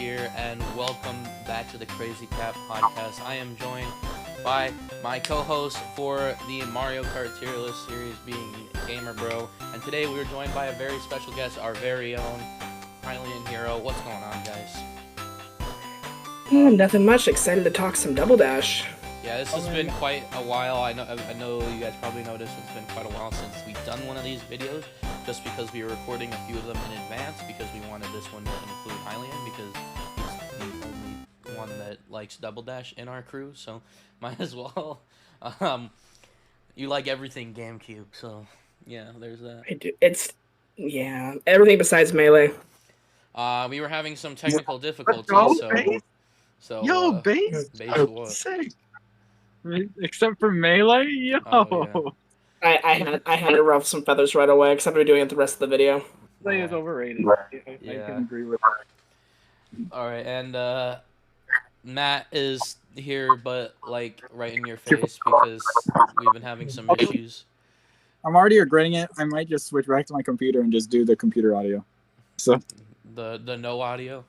here, and welcome back to the Crazy Cat Podcast. I am joined by my co-host for the Mario Kart tier list series, being Gamer Bro, and today we are joined by a very special guest, our very own HylianHero. What's going on, guys? Nothing much. Excited to talk some Double Dash. Yeah, this has been quite a while. I know you guys probably noticed it's been quite a while since we've done one of these videos, just because we were recording a few of them in advance because we wanted this one to include Hylian because he's the only one that likes Double Dash in our crew, so might as well. You like everything GameCube, so yeah, there's that. I do. Everything besides Melee. We were having some technical difficulties, so base what? Sick. Except for Melee, yo. Oh, I had to ruffle some feathers right away, except for doing it the rest of the video. Melee is overrated. Yeah. I can agree with that. Alright, and Matt is here, but like right in your face because we've been having some issues. I'm already regretting it. I might just switch back to my computer and just do the computer audio. So The no audio?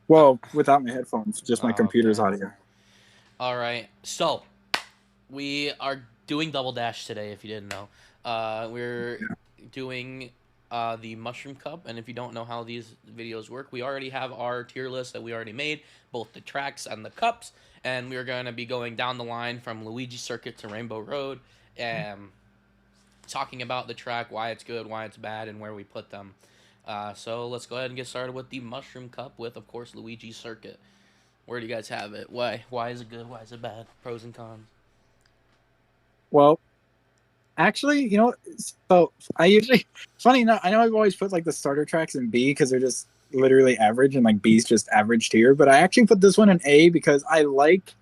well, without my headphones, just my computer's okay. audio. Alright, so we are doing Double Dash today, if you didn't know. We're doing the Mushroom Cup, and if you don't know how these videos work, we already have our tier list that we already made, both the tracks and the cups, and we're going to be going down the line from Luigi Circuit to Rainbow Road, and talking about the track, why it's good, why it's bad, and where we put them. So let's go ahead and get started with the Mushroom Cup with, of course, Luigi Circuit. Where do you guys have it? Why? Why is it good? Why is it bad? Pros and cons. Well, actually, so I usually, funny enough, I know I've always put like the starter tracks in B because they're just literally average and like B's just average tier, but I actually put this one in A because I like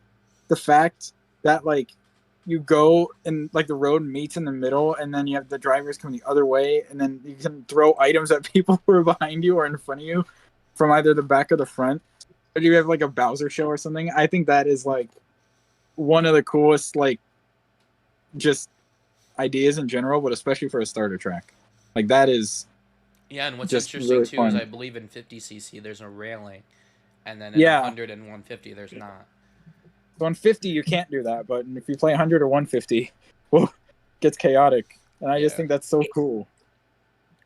the fact that like you go and like the road meets in the middle and then you have the drivers come the other way and then you can throw items at people who are behind you or in front of you from either the back or the front. Or you have like a Bowser show or something. I think that is like one of the coolest like just ideas in general, but especially for a starter track. Like that is and what's just interesting really too fun. is I believe in 50cc there's a railing, and then in Yeah. 100 and 150 there's not. So on 50 you can't do that, but if you play 100 or 150, well, it gets chaotic. And I just think that's so cool.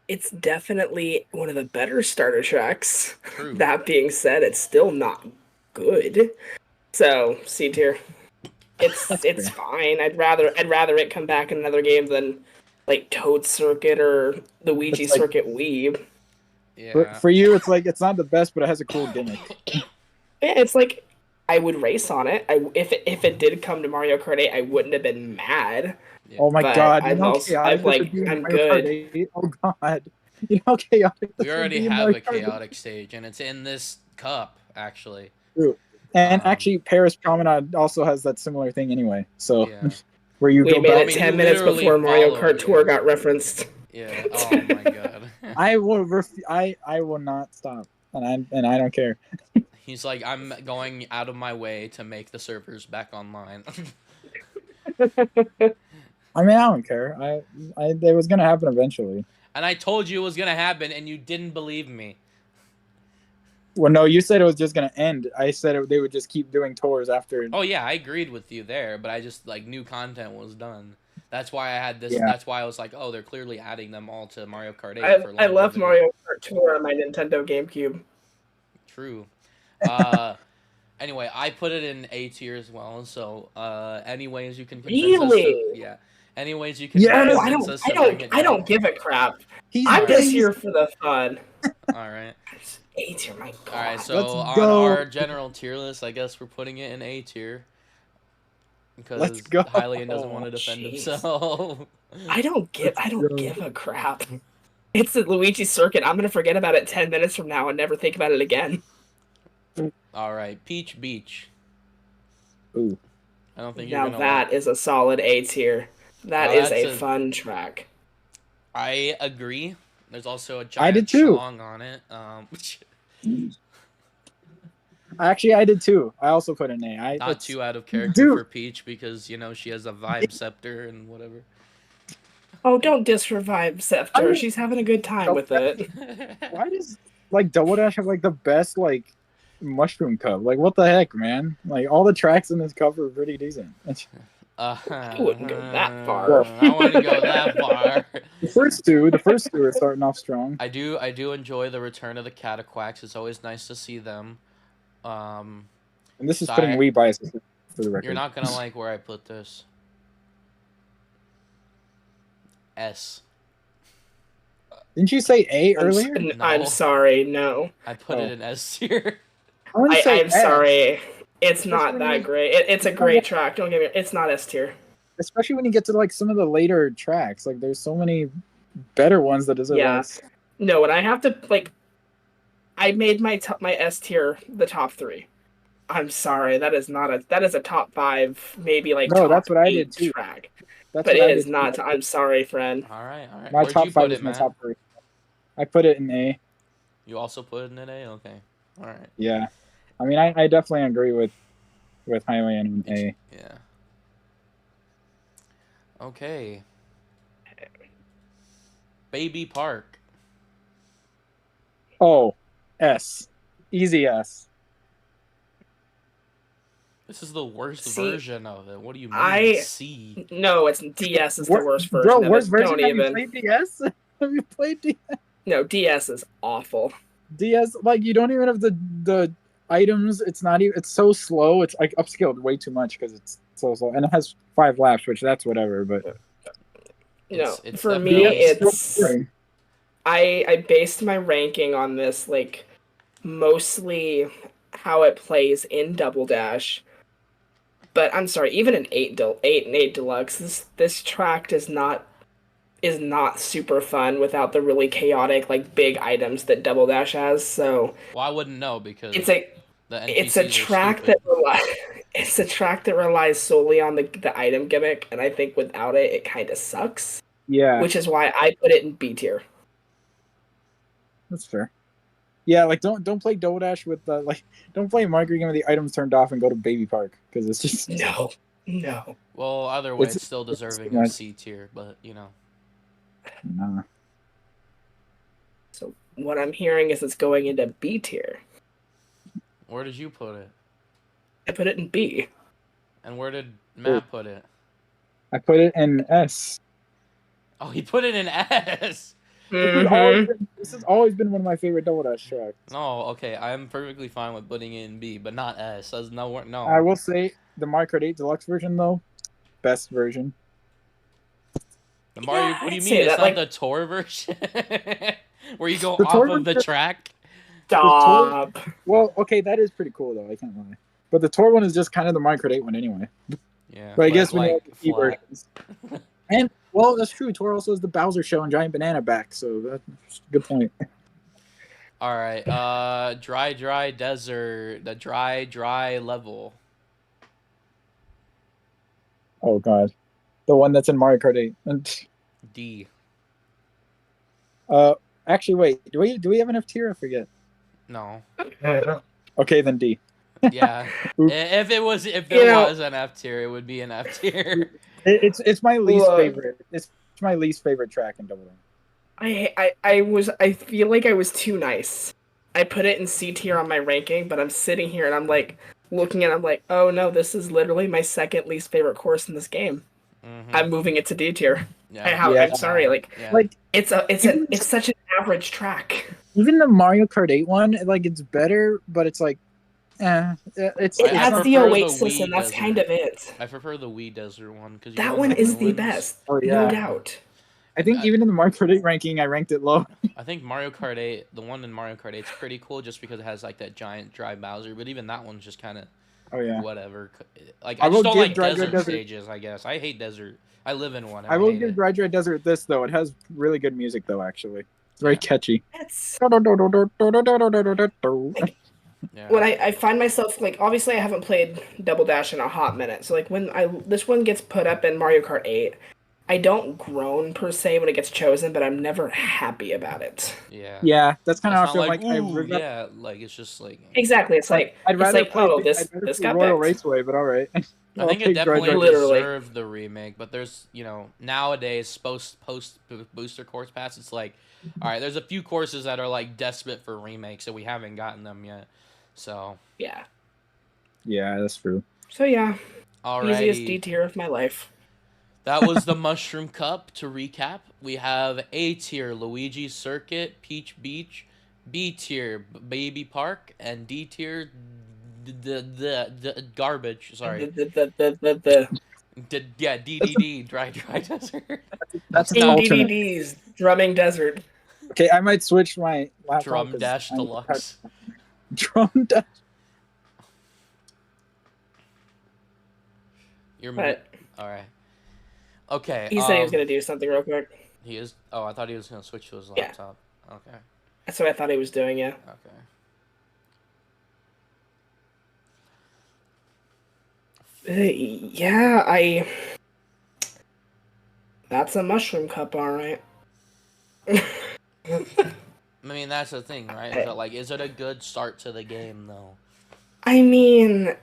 It's definitely one of the better starter tracks. True. That being said, it's still not good. So C tier. It's fine. I'd rather it come back in another game than like Toad Circuit or Luigi It's like- Circuit Wii. Yeah. For you, it's like it's not the best, but it has a cool gimmick. Yeah, it's like I would race on it. If it did come to Mario Kart 8, I wouldn't have been mad. Yeah. Oh my But god! I'm good. Oh god! You know how chaotic. We this would already be in have Mario a Kart? chaotic stage, and it's in this cup actually. And actually, Paris Promenade also has that similar thing anyway. So Yeah. where you We go made back. it 10 minutes literally before Mario follow, Kart Tour got referenced. Yeah. Oh my god. I will not stop, and I don't care. He's like, I'm going out of my way to make the servers back online. I mean, I don't care. It was gonna happen eventually. And I told you it was gonna happen, and you didn't believe me. Well, no, you said it was just gonna end. I said they would just keep doing tours after. Oh yeah, I agreed with you there, but I just like new content was done. That's why I had this. Yeah. That's why I was like, oh, they're clearly adding them all to Mario Kart 8. I love Mario Kart Tour on my Nintendo GameCube. True. Anyway, I put it in A tier as well. So, anyways, you can convince us Really? to, yeah. Anyways, you can Yeah, No, convince us to bring it I don't down. give a crap. He's I'm just based- here for the fun. All right. A tier, my god. All right. So Let's on go. our general tier list, I guess we're putting it in A tier because Let's go. Hylian doesn't want to defend Jeez. himself. I don't give a crap. It's the Luigi Circuit. I'm gonna forget about it 10 minutes from now and never think about it again. All right, Peach Beach. Ooh. I don't think you're Now gonna. that is a solid A tier. That Now is that's a fun track. I agree. There's also a I giant did too. song on it. Actually, I did too. I also put an A. Not too out of character Dude. for Peach because, you know, she has a vibe scepter and whatever. Oh, don't disrevive Scepter. She's having a good time with it. Why does like Double Dash have like the best like mushroom cup. Like what the heck, man? Like all the tracks in this cup are pretty decent. I wouldn't go that far. I wouldn't go that far. The first two are starting off strong. I do enjoy the return of the Cataquacks. It's always nice to see them. And this is putting Wii biases for the record. You're not gonna like where I put this. S. Didn't you say A earlier? No. I'm sorry, no. I put it in S tier. I'm sorry. It's not that great. It's a great track. Don't get me. It's not S tier. Especially when you get to like some of the later tracks. Like there's so many better ones that deserve S. No, and I have to like. I made my S tier the top 3. I'm sorry, that is a top 5, maybe like no. Top That's what I did too. Track. But it is not. I'm sorry, friend. All right. My top 5 is my top 3. I put it in A. You also put it in A? Okay. All right. Yeah. I mean, I definitely agree with Hylian in A. Yeah. Okay. Baby Park. Oh, S. Easy S. This is the worst version of it. What do you mean? C. No, it's DS is the worst version. Bro, of worst it. version? Don't Have even. you played DS? Have you played DS? No, DS is awful. DS, like you don't even have the items. It's not even. It's so slow. It's like upscaled way too much because it's so slow, and it has 5 laps, which that's whatever. But it's for me, it's. I based my ranking on this, like mostly how it plays in Double Dash. But I'm sorry, even in 8 and 8 Deluxe, this track is not super fun without the really chaotic like big items that Double Dash has. So well, I wouldn't know because it's a track that relies solely on the item gimmick, and I think without it, it kind of sucks. Yeah, which is why I put it in B tier. That's fair. Yeah, like don't play Double Dash with don't play Mario Game with the items turned off and go to Baby Park because it's just no. Well, either way, it's still deserving of C tier, but you know. Nah. So what I'm hearing is it's going into B tier. Where did you put it? I put it in B. And where did Matt put it? I put it in S. Oh, he put it in S. This has always been one of my favorite Double Dash tracks. No, okay, I'm perfectly fine with putting it in B, but not S. That's no. I will say the Mario Kart 8 Deluxe version though, best version. The Mario, what do you mean? It's not the tour version where you go off of the track. Stop. Well, okay, that is pretty cool though. I can't lie. But the tour one is just kind of the Mario Kart 8 one anyway. Yeah. But I guess when you have the key flat. versions. And well, that's true. Tour also has the Bowser Show and Giant Banana back, so that's a good point. All right. Dry desert. The dry level. Oh god, the one that's in Mario Kart 8. D. Actually, wait. Do we have an F tier? I forget. No. Okay, then D. Yeah. If there was an F tier, it would be an F tier. It's my least favorite. It's my least favorite track in Double Dash. I feel like I was too nice. I put it in C tier on my ranking, but I'm sitting here and I'm like looking at it, I'm like, oh no, this is literally my second least favorite course in this game. Mm-hmm. I'm moving it to D tier. Yeah. I'm sorry, like it's such an average track. Even the Mario Kart 8 one, like it's better, but it's like it has the Oasis, and that's kind of it. I prefer the Wii Desert one because that one is the best, no doubt. I think even in the Mario Kart 8 ranking, I ranked it low. I think Mario Kart 8, the one in Mario Kart 8 is pretty cool just because it has like that giant dry Bowser, but even that one's just kind of whatever. Like I just don't like desert stages. I guess I hate desert. I live in one. I will give Dry Desert this though. It has really good music though. Actually, it's very catchy. Yeah. When I find myself, like, obviously I haven't played Double Dash in a hot minute, so like when this one gets put up in Mario Kart 8, I don't groan per se when it gets chosen, but I'm never happy about it. Yeah, that's kind of how I feel like yeah, like it's just like exactly. It's like I'd rather play this got Royal picked. Raceway, but all right. I think Okay, it definitely Literally. deserved the remake, but there's, nowadays post booster course pass, it's like, all right, there's a few courses that are like desperate for remakes, and we haven't gotten them yet. So, Yeah. Yeah, that's true. So yeah, easiest D alrighty, tier of my life. that was the Mushroom Cup. To recap, we have A tier Luigi Circuit, Peach Beach, B tier Baby Park, and D tier the garbage. Sorry. The Yeah, DDD, dry desert. That's an No, alternate. DDD's drumming desert. Okay, I might switch my laptop Drum 'cause Dash I'm Deluxe. Drum Dash. You're But all right. Okay. he said he was gonna do something real quick. He is. Oh, I thought he was gonna switch to his Yeah. laptop. Okay. That's what I thought he was doing. Yeah. Okay. Yeah, That's a mushroom cup, all right. I mean, that's the thing, right? Is it a good start to the game though? I mean,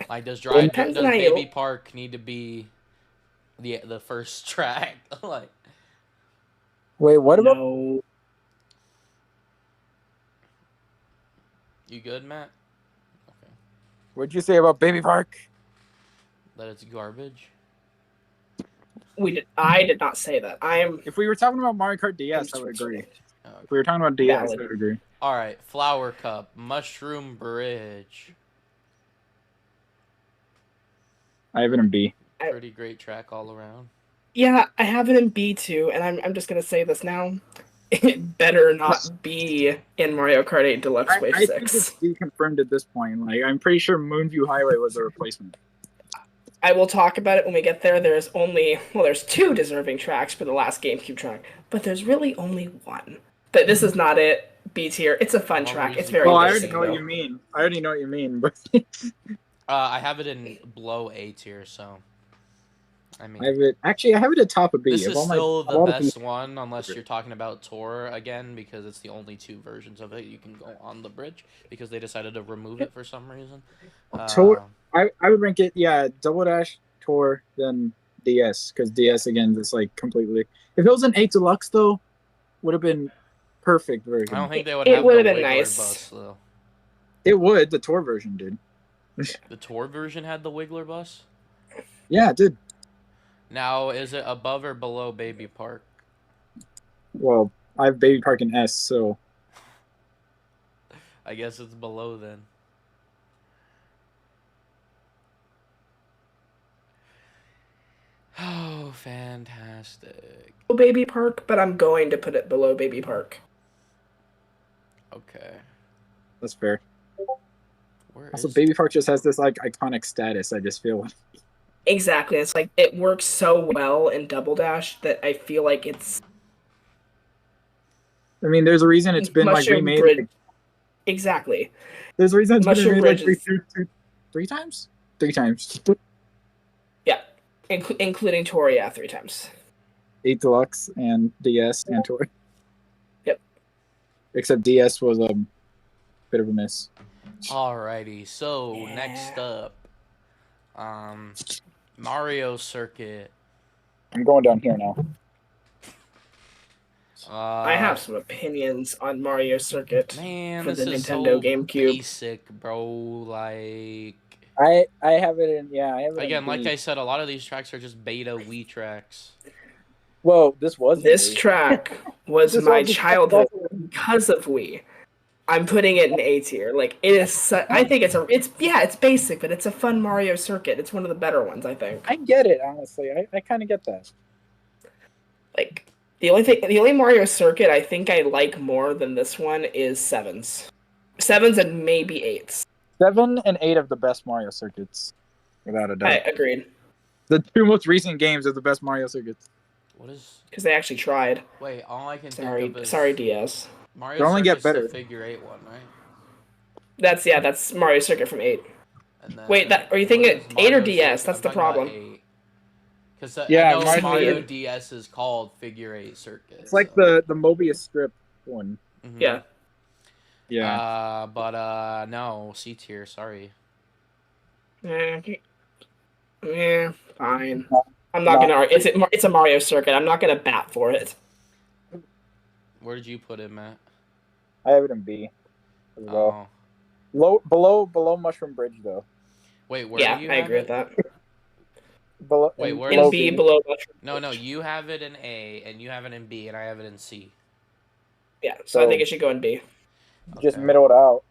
Like, does depends on how Baby you. Park need to be the first track? Like, Wait, what about? No. you good, Matt? Okay. What'd you say about Baby Park? That it's garbage. I did not say that. I am. If we were talking about Mario Kart DS, I would agree. Okay. If we were talking about DS, Valid. I would agree. All right, Flower Cup, Mushroom Bridge. I have it in B. Pretty great track all around. Yeah, I have it in B2, and I'm just gonna say this now. It better not be in Mario Kart 8 Deluxe Wave I 6. think it's deconfirmed at this point. Like, I'm pretty sure Moonview Highway was a replacement. I will talk about it when we get there. There's two deserving tracks for the last GameCube track, but there's really only one. But this is not it. B tier. It's a fun track. It's very. Oh, I basic, already know though. what you mean. I already know what you mean, but I have it in below A tier, so I mean, I have it. Actually, I have it at top of B. this Of is all still of the all best B- one, unless you're talking about Tour again, because it's the only two versions of it you can go on the bridge, because they decided to remove it for some reason. Tour. I would rank it. Yeah, Double Dash, Tour, then DS, because DS again is like completely. If it was an 8 Deluxe though, would have been perfect version. I don't think they would It have would've the been Wiggler nice. bus though. It would. The Tour version did. The Tour version had the Wiggler bus. Yeah, it did. Now, is it above or below Baby Park? Well, I have Baby Park in S, so I guess it's below then. Oh, fantastic. Baby Park, but I'm going to put it below Baby Park. Okay. that's fair. Where Also, is Baby Park just has this like iconic status. I just feel. Exactly. It's like it works so well in Double Dash that I feel like it's I mean, there's a reason it's been like Mushroom remade. Bridge. Exactly. There's a reason it's been Mushroom remade like Bridge three times. 3 times. Yeah, including Toria 3 times. 8 Deluxe and DS and Tour. Yep. Except DS was a bit of a miss. Alrighty, so Yeah. next up, Mario Circuit. I'm going down here now. I have some opinions on Mario Circuit Man, for this the is Nintendo so GameCube. basic, bro. Like, I have it in I have it again, in like B. I said, a lot of these tracks are just beta Wii tracks. Well, this was This Wii. track was This my was- childhood because of Wii. I'm putting it in A tier. Like it is. I think it's basic, but it's a fun Mario Circuit. It's one of the better ones, I think. I get it, honestly. I kind of get that. Like the only Mario Circuit I think I like more than this one is Sevens and maybe Eights. 7 and 8 of the best Mario circuits, without a doubt. I agreed The 2 most recent games are the best Mario circuits. What is? because they actually tried. Wait, all I can Sorry, think of is sorry, DS. Mario They only get Circuit's the better. Figure 8 one, right? That's Mario Circuit from 8. And then, Wait, are you thinking what is 8 or Mario DS? Circuit? That's I'm the talking about problem. 8. Because Yeah, I know Mario Mario Circuit. DS is called Figure 8 Circuit. It's like the Mobius strip one. Mhm. Yeah. Yeah. But no, C tier. Sorry. Okay. Yeah, fine. No, I'm not gonna argue. It's a Mario circuit. I'm not gonna bat for it. Where did you put it, Matt? I have it in B as well. Oh. Below Mushroom Bridge though. Wait, where Yeah, do you I have agree it? with that. Wait, where In does B, below Mushroom No, Bridge. you have it in A, and you have it in B, and I have it in C. Yeah, so I think it should go in B. Just Okay. middle it out.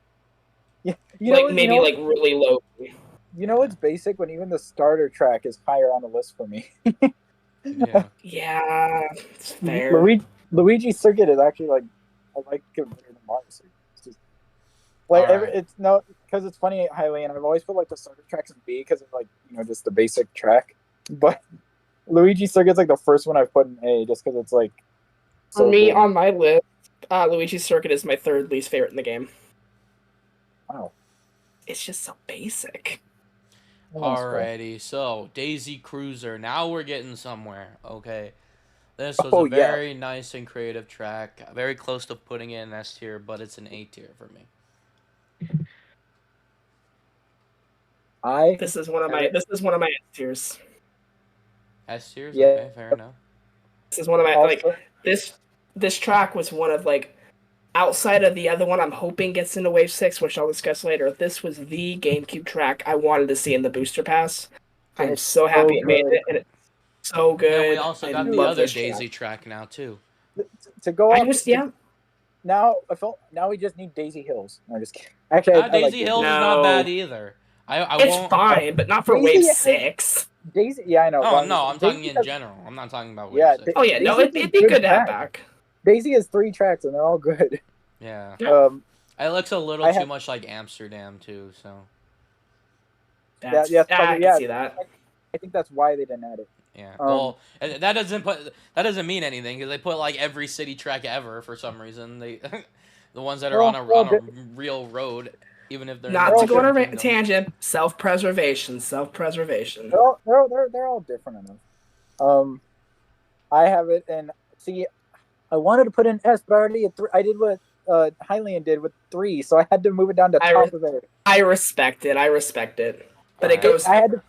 Yeah, Maybe like really low. You know what's basic when even the starter track is higher on the list for me. Yeah. Yeah, it's fair. Luigi Circuit is actually like I like it better than Mario Circuit. It's just like Alright. it's no because it's funny, Hylian. I've always put like the starter tracks in B because of like just the basic track, but Luigi Circuit's like the first one I've put in A just because it's like For me, good. on my list, Luigi's Circuit is my third least favorite in the game. Wow. It's just so basic. Alrighty, so Daisy Cruiser. Now we're getting somewhere. Okay. This was a very nice and creative track. Very close to putting it in S tier, but it's an A tier for me. This is one of my S tiers. S tiers? Yeah. Okay, fair enough. This is one of my this track was one of outside of the other one I'm hoping gets into Wave 6, which I'll discuss later. This was the GameCube track I wanted to see in the booster pass. I'm so happy it made it, and it's so good. And we also got the other Daisy track now too. To go off, now we just need Daisy Hills. No, just kidding. Actually, Daisy Hills is not bad either. It's fine, but not for Wave 6. Daisy, yeah, I know. Oh no, I'm talking in general. I'm not talking about Wave 6. Oh yeah, no, it'd be good to have back. Daisy has 3 tracks and they're all good. Yeah. It looks a little too much like Amsterdam too, so. I can see that. I think that's why they didn't add it. Yeah. Well, that doesn't mean anything because they put like every city track ever for some reason. They, the ones that are on a real road, even if they're not to go on a tangent. Self-preservation. They're all different enough. I have it in. See, I wanted to put in S, but I did what Hylian did with 3, so I had to move it down to top of A. I respect it. But it goes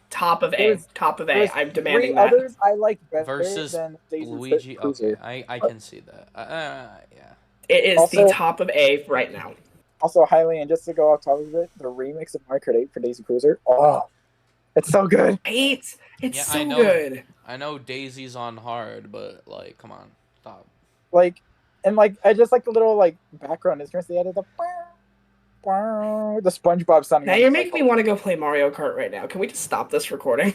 top of A. Top of A. I'm demanding 3 that. others I like better versus than Luigi. Okay, I can see that. Yeah. It is also, the top of A right now. Also, Hylian, just to go off top of it, the remix of Mario Kart 8 for Daisy Cruiser. Oh, it's so good. 8. It's so good. I know Daisy's on hard, but like, come on, stop. I just like the little background instruments they added the SpongeBob sounding. Now you're making me want to go play Mario Kart right now. Can we just stop this recording?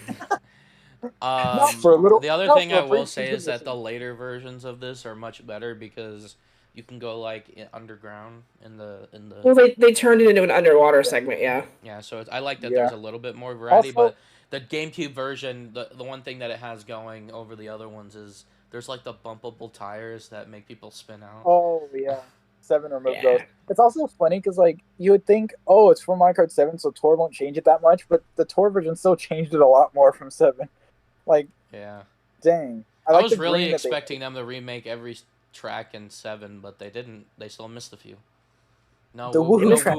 The other thing I will say is that the later versions of this are much better because you can go underground in the. Well, they turned it into an underwater segment, yeah. Yeah, so I like that there's a little bit more variety, but the GameCube version, the one thing that it has going over the other ones is there's the bumpable tires that make people spin out. Oh yeah. 7 removed those. It's also funny because you would think, oh, it's for Mario Kart 7, so Tour won't change it that much, but the Tour version still changed it a lot more from 7. Yeah. Dang. I was really expecting them to remake every track in 7, but they didn't. They still missed a few. No, the Woohoo track.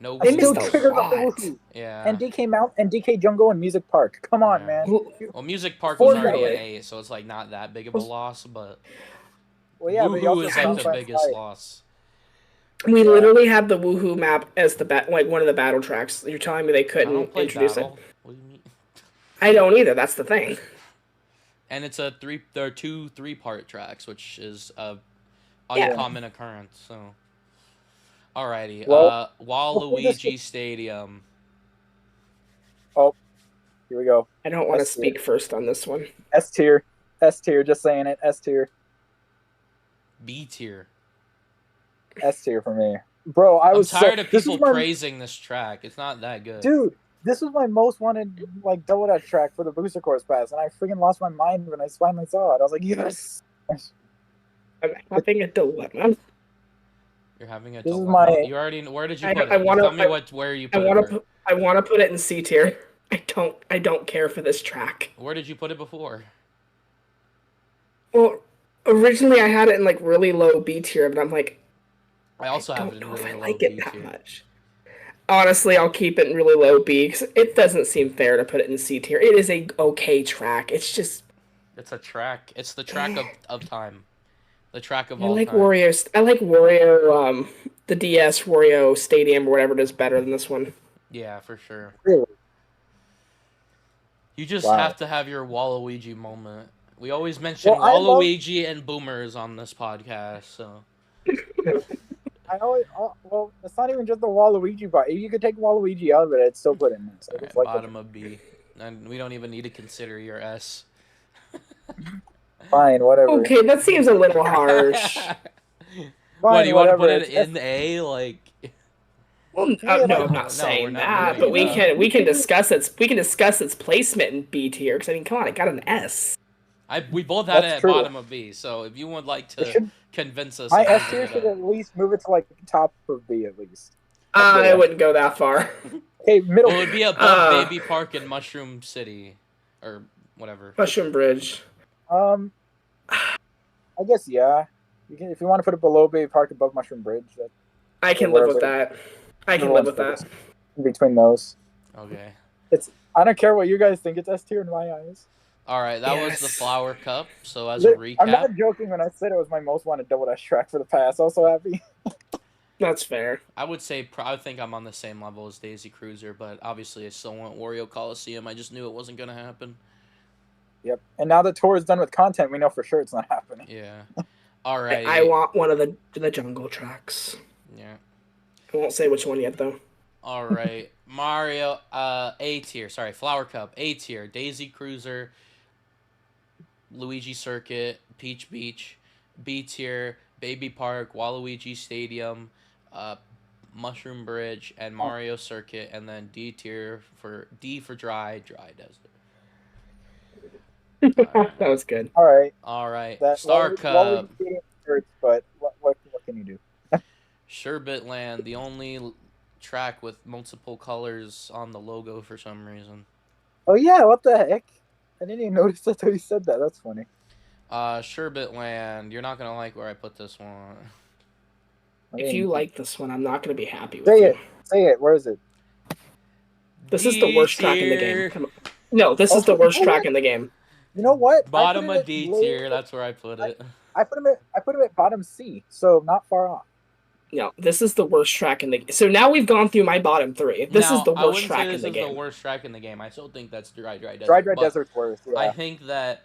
No, they missed the Woohoo. Yeah. And DK Mount and DK Jungle and Music Park. Come on, man. Well, Music Park was already an A, so it's not that big of a loss, but. Well, yeah, Woohoo is the biggest loss. We literally had the Woohoo map as the one of the battle tracks. You're telling me they couldn't introduce it? What do you mean? I don't either. That's the thing. And it's there are 2 3-part tracks, which is a uncommon occurrence. So, alrighty. Well, Waluigi Stadium. Oh, here we go. I don't want to speak first on this one. S tier, just saying it. S tier. B tier. S tier for me, bro. I'm tired of people praising this track. It's not that good, dude. This was my most wanted double dash track for the booster course pass, and I freaking lost my mind when I finally saw it. I was like, yes. I'm having a dilemma. You're having a dilemma. You already. Where did you put it? Tell me where you put it. I want to put it in C tier. I don't care for this track. Where did you put it before? Well, originally I had it in really low B tier, but I'm I also have it in really low B tier. I like it that much. Honestly, I'll keep it in really low B because it doesn't seem fair to put it in C tier. It is a okay track. It's just It's a track. It's the track of time. The track of I all like time. Wario. I like Wario. The DS Wario Stadium or whatever it is better than this one. Yeah, for sure. Really? You just Wow. have to have your Waluigi moment. We always mention Well, I love- Waluigi and boomers on this podcast, so. I always, well, it's not even just the Waluigi part. If you could take Waluigi out of it, I'd still put it in this. All right, bottom of B. And we don't even need to consider your S. Fine, whatever. Okay, that seems a little harsh. Fine, What, do you want to whatever. put it in A? Like. Well, Yeah, no, like- I'm not No, saying we're not that, doing but we that. can discuss its placement in B tier. Because I mean, come on, it got an S. We both had That's it at true. bottom of B, so if you would like It to should- convince us. My of S tier moving should it at least move it to like top of B at least. I wouldn't go that far. Okay, middle. Well, it would be above Baby Park and Mushroom City, or whatever. Mushroom Bridge. I guess yeah. You can if you want to put it below Baby Park, above Mushroom Bridge. That, I can live with that. I can live with that. in between those. Okay. I don't care what you guys think. It's S tier in my eyes. All right, that was the Yes. Flower Cup. So as a I'm recap, not joking when I said it was my most wanted Double Dash track for the past. I'm so happy. That's fair. I would say I think I'm on the same level as Daisy Cruiser, but obviously I still want Wario Coliseum. I just knew it wasn't gonna happen. Yep. And now the tour is done with content, we know for sure it's not happening. Yeah. All right. I want one of the jungle tracks. Yeah. I won't say which one yet though. All right. Mario, A tier. Sorry, Flower Cup, A tier. Daisy Cruiser, Luigi Circuit, Peach Beach, B tier, Baby Park, Waluigi Stadium, Mushroom Bridge, and Mario Circuit, and then D tier for Dry Desert. That was good. All right. All right. That Star Cup, hurts, but what can you do? Sherbet Land, the only track with multiple colors on the logo for some reason. Oh yeah, what the heck? I didn't even notice that he said that. That's funny. Sherbet Land, you're not gonna like where I put this one. If you like this one, I'm not going to be happy with say you. it, say it. Where is it? This is the worst track in the game. Come on. No, this is the worst track in the game. You know what? Bottom I put of it D low- tier, that's where I put it. I put him at bottom C, so not far off. No, this is the worst track in the game. So now we've gone through my bottom three. This Now, is the I worst wouldn't track say in the This is game. the worst track in the game. I still think that's Dry Desert. Dry but Desert's worse. Yeah. I think that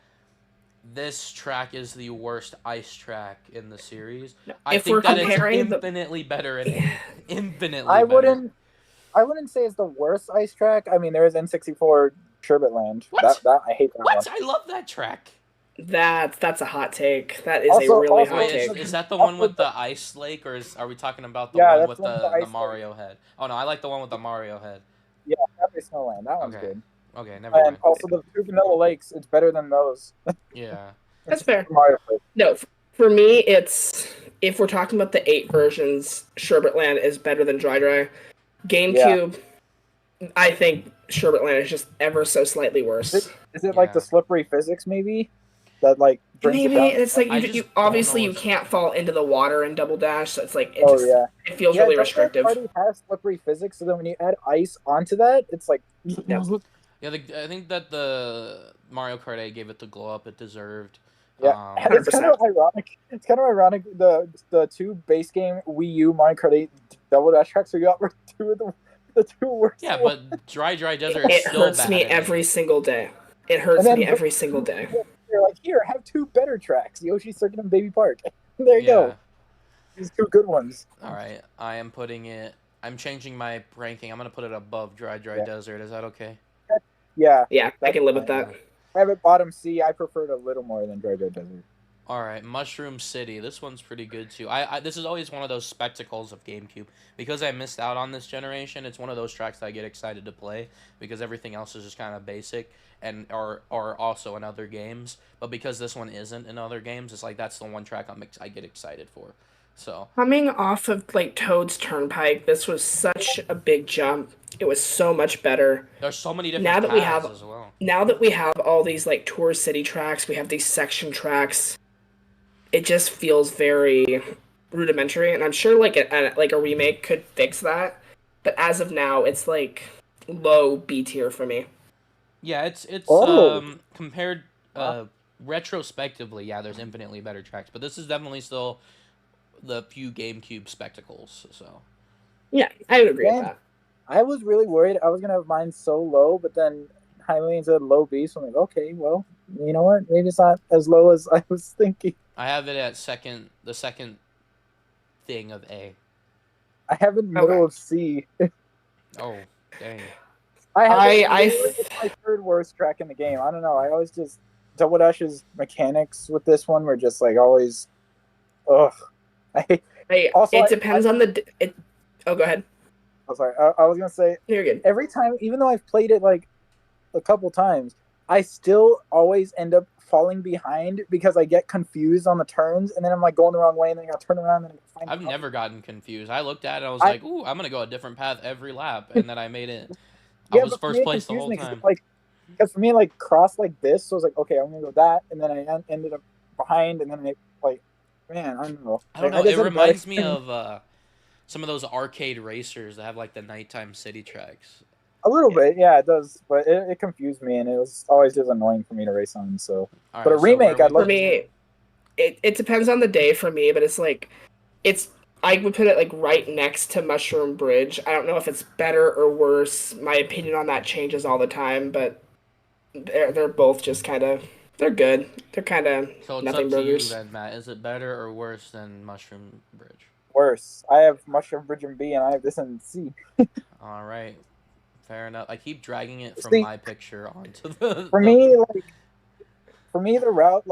this track is the worst ice track in the series. No, I if think we're that it's comparing the- infinitely better and infinitely I better. wouldn't say it's the worst ice track. I mean, there is N64 Sherbet Land. What? That I hate that What? one. I love that track. That's a hot take. That is Also- a really also- hot Wait, take. is that the one with the ice lake, or are we talking about the Yeah, one that's with the one with the the ice Mario head? Oh no, I like the one with the Mario head. Yeah, Happy Snowland. That one's Okay. good. Okay, never And mind. also the two Vanilla Lakes. It's better than those. Yeah. That's fair. Mario Kart. No, for me, it's if we're talking about the 8 versions, Sherbet Land is better than Dry. GameCube, I think Sherbet Land is just ever so slightly worse. Is it like Yeah. the slippery physics maybe that like brings Maybe it down? it's like I you, just you don't obviously know you what's- can't fall into the water in Double Dash, so it's like it Oh just yeah. it feels Yeah, really Double Dash restrictive. already has slippery physics, so then when you add ice onto that, it's like Yeah. Yeah, I think that the Mario Kart 8 gave it the glow up it deserved. Yeah, it's kind of ironic. It's kind of ironic. The two base game Wii U Mario Kart 8 Double Dash tracks we got were two of the two worst. Yeah, ones. but Dry Desert is It still hurts bad me at it. every single day. It hurts And then- me every single day. They're like, here, have two better tracks: Yoshi Circuit and Baby Park. There you go. These two good ones. All right, I am putting it. I'm changing my ranking. I'm gonna put it above Dry Yeah. Desert. Is that okay? Yeah, Yeah, I can live with that. I have it bottom C. I prefer it a little more than Dry Desert. All right, Mushroom City. This one's pretty good too. This is always one of those spectacles of GameCube because I missed out on this generation. It's one of those tracks that I get excited to play because everything else is just kind of basic and are also in other games. But because this one isn't in other games, it's like that's the one track I get excited for. So Coming off of like Toad's Turnpike, this was such a big jump. It was so much better. there's so many different Now that we paths have- as well. Now that we have all these like Tour City tracks, we have these section tracks. It just feels very rudimentary, and I'm sure like a remake could fix that. but as of now, it's like low B tier for me. Yeah, it's Oh. compared retrospectively, yeah, there's infinitely better tracks, but this is definitely still the few GameCube spectacles. So Yeah, I would agree with Man, that. I was really worried I was gonna have mine so low, but then Hylian said low B, so I'm like, okay, well, you know what? Maybe it's not as low as I was thinking. I have it at the second thing of A. I have it in the middle Okay. of C. Oh, dang. I have it I literally it's my third worst track in the game. I don't know. I always just Double Dash's mechanics with this one were just like always ugh. I also it depends on the it. Oh, go ahead. I'm sorry. I was gonna say You're good. every time, even though I've played it like a couple times, I still always end up falling behind because I get confused on the turns, and then I'm like going the wrong way, and then I got to turn around and find. I've never gotten confused. I looked at it, I was like, "Ooh, I'm gonna go a different path every lap," and then I made it. I Yeah, was but for me first it place the confused whole me time. because for me like cross like this, so I was like, okay, I'm gonna go that, and then I ended up behind, and then I like, man, I don't know. I don't Like, I know. It just had a bad reminds me experience. of some of those arcade racers that have like the nighttime city tracks. A little bit, yeah, it does, but it confused me, and it was always just annoying for me to race on. So, All but a right, so where are remake, we I'd For love to putting see. it? me, it depends on the day for me, but it's I would put it like right next to Mushroom Bridge. I don't know if it's better or worse. My opinion on that changes all the time, but they're both just kind of they're good. They're kind of So it's up nothing to you burgers. then, Matt. Is it better or worse than Mushroom Bridge? Worse. I have Mushroom Bridge in B, and I have this in C. All right, fair enough. I keep dragging it from See, my picture onto the for the. me, the route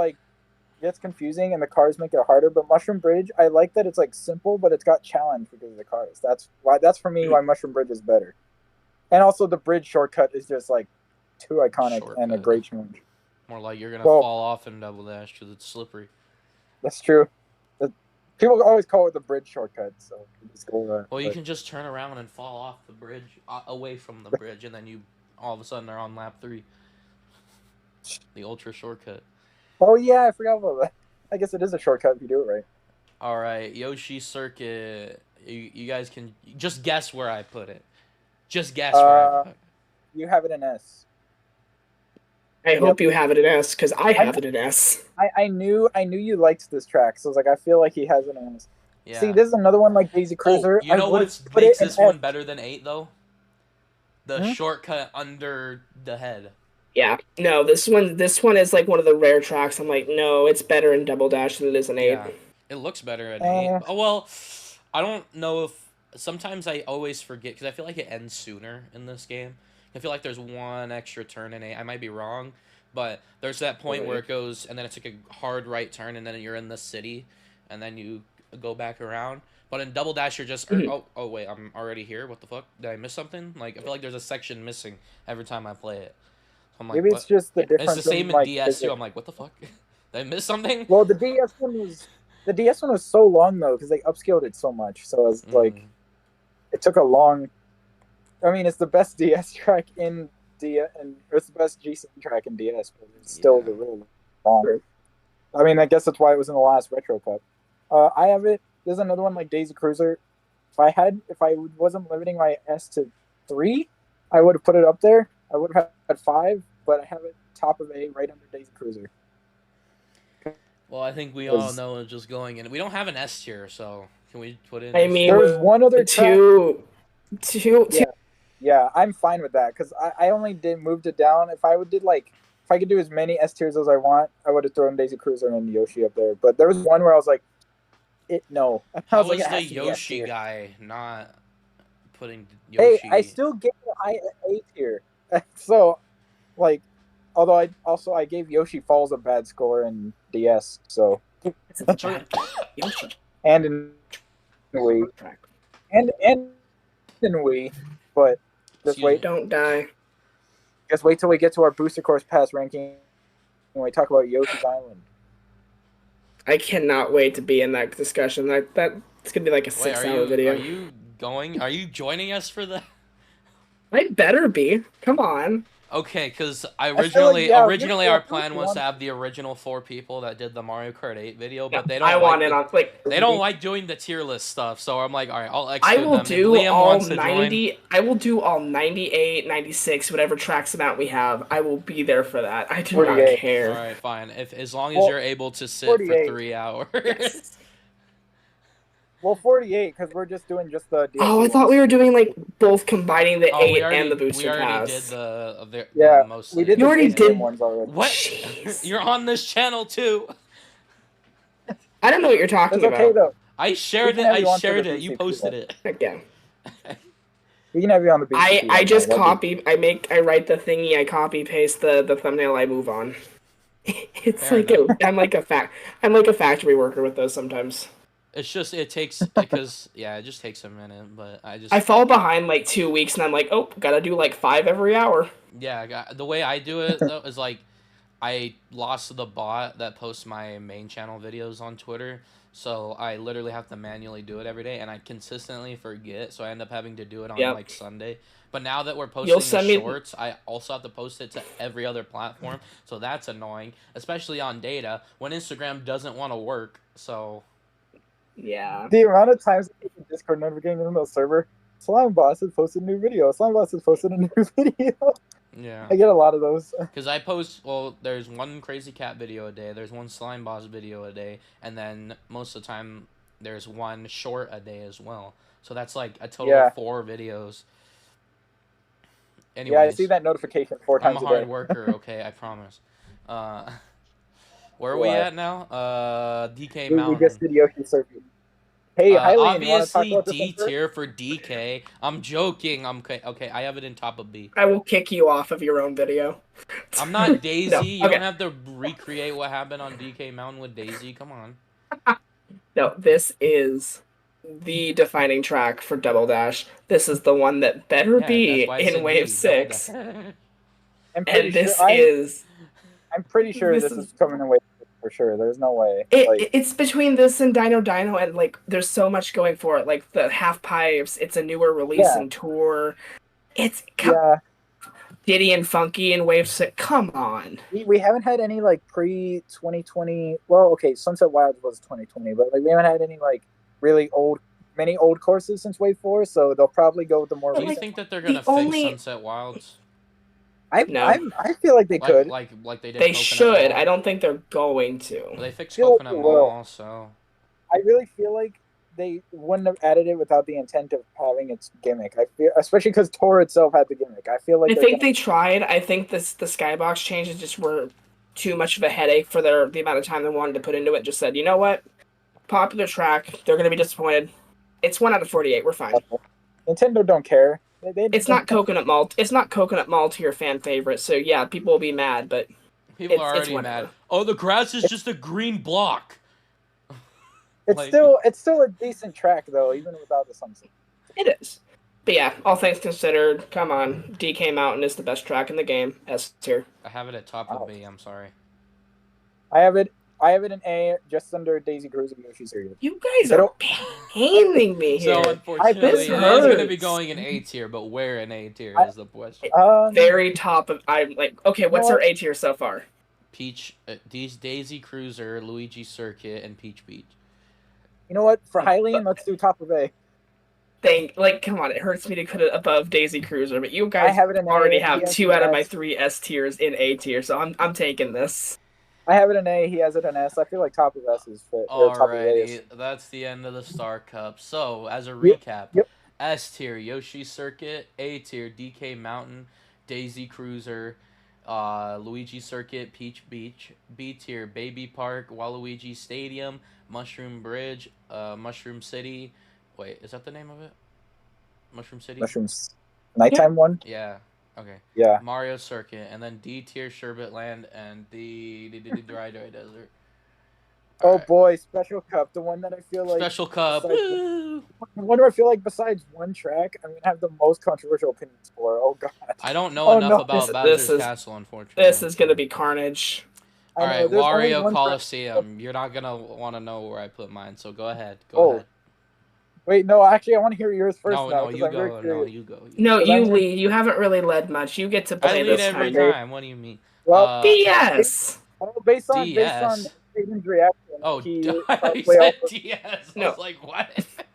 gets confusing, and the cars make it harder. But Mushroom Bridge, I like that it's like simple, but it's got challenge because of the cars. That's for me why Mushroom Bridge is better. And also the bridge shortcut is just like too iconic and a Shortcut. great change. More like you're gonna Well, fall off in Double Dash because it's slippery. that's true. People always call it the bridge shortcut, so just go with that. Well, you But can just turn around and fall off the bridge, away from the bridge, and then you all of a sudden are on lap 3. The ultra shortcut. oh yeah, I forgot about that. I guess it is a shortcut if you do it right. All right, Yoshi Circuit. You guys can just guess where I put it. Just guess where I put it. You have it in S. I hope you have it in S because I have it in S. I knew you liked this track, so I was like, I feel like he has it in S. Yeah. See, this is another one like Daisy Cruiser. You know I what put makes it in this one S. better than 8 though? The shortcut under the head. Yeah, no, this one is like one of the rare tracks. I'm like, no, it's better in Double Dash than it is in 8. Yeah, it looks better in 8. Oh well, I don't know if sometimes I always forget because I feel like it ends sooner in this game. I feel like there's one extra turn in 8. I might be wrong, but there's that point where it goes and then it's like a hard right turn and then you're in the city and then you go back around. But in Double Dash, you're just oh wait, I'm already here. What the fuck? Did I miss something? Like I feel like there's a section missing every time I play it. I'm like, Maybe what? it's just the And difference. it's the same in like, DS too. I'm like, what the fuck? Did I miss something? Well, the DS one was so long though because they upscaled it so much. So it's like it took a long. I mean, it's the best DS track in DS, and it's the best GC track in DS, but it's still the really long. I mean, I guess that's why it was in the last Retro Cup. I have it. There's another one like Daisy Cruiser. If I wasn't limiting my S to 3, I would have put it up there. I would have had 5, but I have it top of A right under Daisy Cruiser. Well, I think we all know it's just going in. We don't have an S tier, so can we put in? I mean, there's one other two. Yeah, I'm fine with that because I only moved it down. If I could do as many S tiers as I want, I would have thrown Daisy Cruiser and Yoshi up there. But there was one where I was like, no. How was was like, the Yoshi guy not putting Yoshi? Yoshi? Hey, I still gave it high A tier. So, like, although I gave Yoshi Falls a bad score in DS. So, Yoshi and in Wii, and in Wii, but just wait. Don't die. Just wait till we get to our Booster Course Pass ranking when we talk about Yoshi's Island. I cannot wait to be in that discussion. That's gonna be like a 6-hour video. Are you joining us for that? I better be. Come on. Okay, because I feel like, originally yeah, our plan was to have the original 4 people that did the Mario Kart 8 video, but they I don't want like in on like they don't like doing the tier list stuff. So I'm like, all right, I'll I exclude will them. do If Liam all wants to 90. join, I will do all 98, 96, whatever tracks amount we have. I will be there for that. I do not 48. care. all right, fine. If as long as Well, you're able to sit 48. for 3 hours. Yes. Well, 48 because we're just doing just the DLC Oh, I thought ones. we were doing like both combining the Oh, 8 and the booster we already pass. did the Yeah, most. we did You the already big game did. ones already. What? Jeez. You're on this channel too. I don't know what you're talking It's okay about. though. I shared can it. have I you on for shared the it. You BCP posted one. it. Again. We can have you on the BCP I one, just though. copy. I write the thingy. I copy paste the thumbnail. I move on. It's Fair like enough. I'm like a factory worker with those sometimes. It's just it takes because yeah, it just takes a minute. But I fall behind like 2 weeks, and I'm like, oh, gotta do like 5 every hour. yeah, the way I do it though is like I lost the bot that posts my main channel videos on Twitter. So I literally have to manually do it every day, and I consistently forget. So I end up having to do it on Yep. like Sunday. But now that we're You'll posting the send me- shorts, I also have to post it to every other platform. So that's annoying, especially on data when Instagram doesn't want to work. So Yeah. The amount of times I get a Discord notification on the server, Slime Boss has posted a new video. Slime Boss has posted a new video. yeah, I get a lot of those. because I post there's one Crazy Cat video a day, there's one Slime Boss video a day, and then most of the time there's one short a day as well. So that's like a total Yeah. of 4 videos. Anyways, Yeah, I see that notification 4 I'm times a a day. hard worker, okay, I promise. Where are we What? at now? DK We Mountain. just did Yoshi Circuit. Hey, Hylian, you want to talk Obviously about this D one first? tier for DK. I'm joking. I'm okay. I have it in top of B. I will kick you off of your own video. I'm not Daisy. No, You okay. don't have to recreate what happened on DK Mountain with Daisy. Come on. No, this is the defining track for Double Dash. This is the one that better Yeah, be that's why I in said Wave D, 6. Double Dash. I'm pretty And this sure, is... I'm pretty sure this this is- is coming away for sure. There's no way. Like, It's between this and Dino Dino, and like there's so much going for it. Like the half pipes, it's a newer release Yeah. and tour. It's yeah, Diddy and Funky and Wave 6. Come on. we haven't had any like pre 2020. Well, okay, Sunset Wilds was 2020, but like we haven't had any like really many old courses since Wave 4. So they'll probably go with the more. Do you Like, think that they're gonna the fix only- Sunset Wilds? No. I feel like they could. Like they did. They Coconut should. Mall? I don't think they're going to. Well, they fixed feel like Coconut they will. Mall, so I really feel like they wouldn't have added it without the intent of having its gimmick. I feel, especially because Tor itself had the gimmick. I feel like I think they tried. I think the skybox changes just were too much of a headache for the amount of time they wanted to put into it. Just said, you know what, popular track, they're gonna be disappointed. It's 1 out of 48. We're fine. Nintendo don't care. It's not coconut malt. It's not coconut malt, your fan favorite. So yeah, people will be mad, but people are it's already whatever. mad. Oh, the grass is just a green block. It's Like- still a decent track though, even without the sunset. it is. But yeah, all things considered, come on, DK Mountain is the best track in the game. S tier. I have it at top of B. I'm sorry. I have it in A, just under Daisy Cruise and Yoshi Circuit. You guys I are don't- paining me here. So unfortunately, it this is going to be hurts. going in A tier, but where in A tier is the question. Very top of. I'm like, okay, what's know our what? A tier so far? Peach, Daisy Cruiser, Luigi Circuit, and Peach Beach. You know what? For Hylian, let's do top of A. Come on, it hurts me to put it above Daisy Cruiser, but you I guys have it in A. already He have has 2 it out of in my S. 3 S tiers in A tier, so I'm taking this. I have it in A. He has it in S. I feel like top of S is fit. Or top of A is. Alrighty, that's the end of the Star Cup. So, as a Yep, recap, yep. S tier, Yoshi Circuit, A tier, DK Mountain, Daisy Cruiser, Luigi Circuit, Peach Beach, B tier, Baby Park, Waluigi Stadium, Mushroom Bridge, Mushroom City. Wait, is that the name of it? Mushroom City? Mushrooms. Nighttime one? Yeah. Okay. Yeah. Mario Circuit, and then D tier, Sherbet Land, and the Dry Desert. Oh Alright. boy, Special Cup, the one that I feel like Special Cup. besides- Woo! the one where I feel like besides one track, I'm gonna have the most controversial opinions for. Oh god. I don't know Oh, enough no. about This Bowser's is- Castle, unfortunately. This is gonna be carnage. I know, Alright, there's only Wario one track- Coliseum. You're not gonna want to know where I put mine, so go ahead. Go Oh. ahead. Wait, no, actually, I want to hear yours first No, now. no, 'Cause you I'm very go. No, curious. you go. No, But you I'm- lead. You haven't really led much. You get to I play lead this every time. time. What do you mean? Well, BS. well, based on DS. Aiden's reaction, Oh, he he probably said also. DS. I No. was like, what?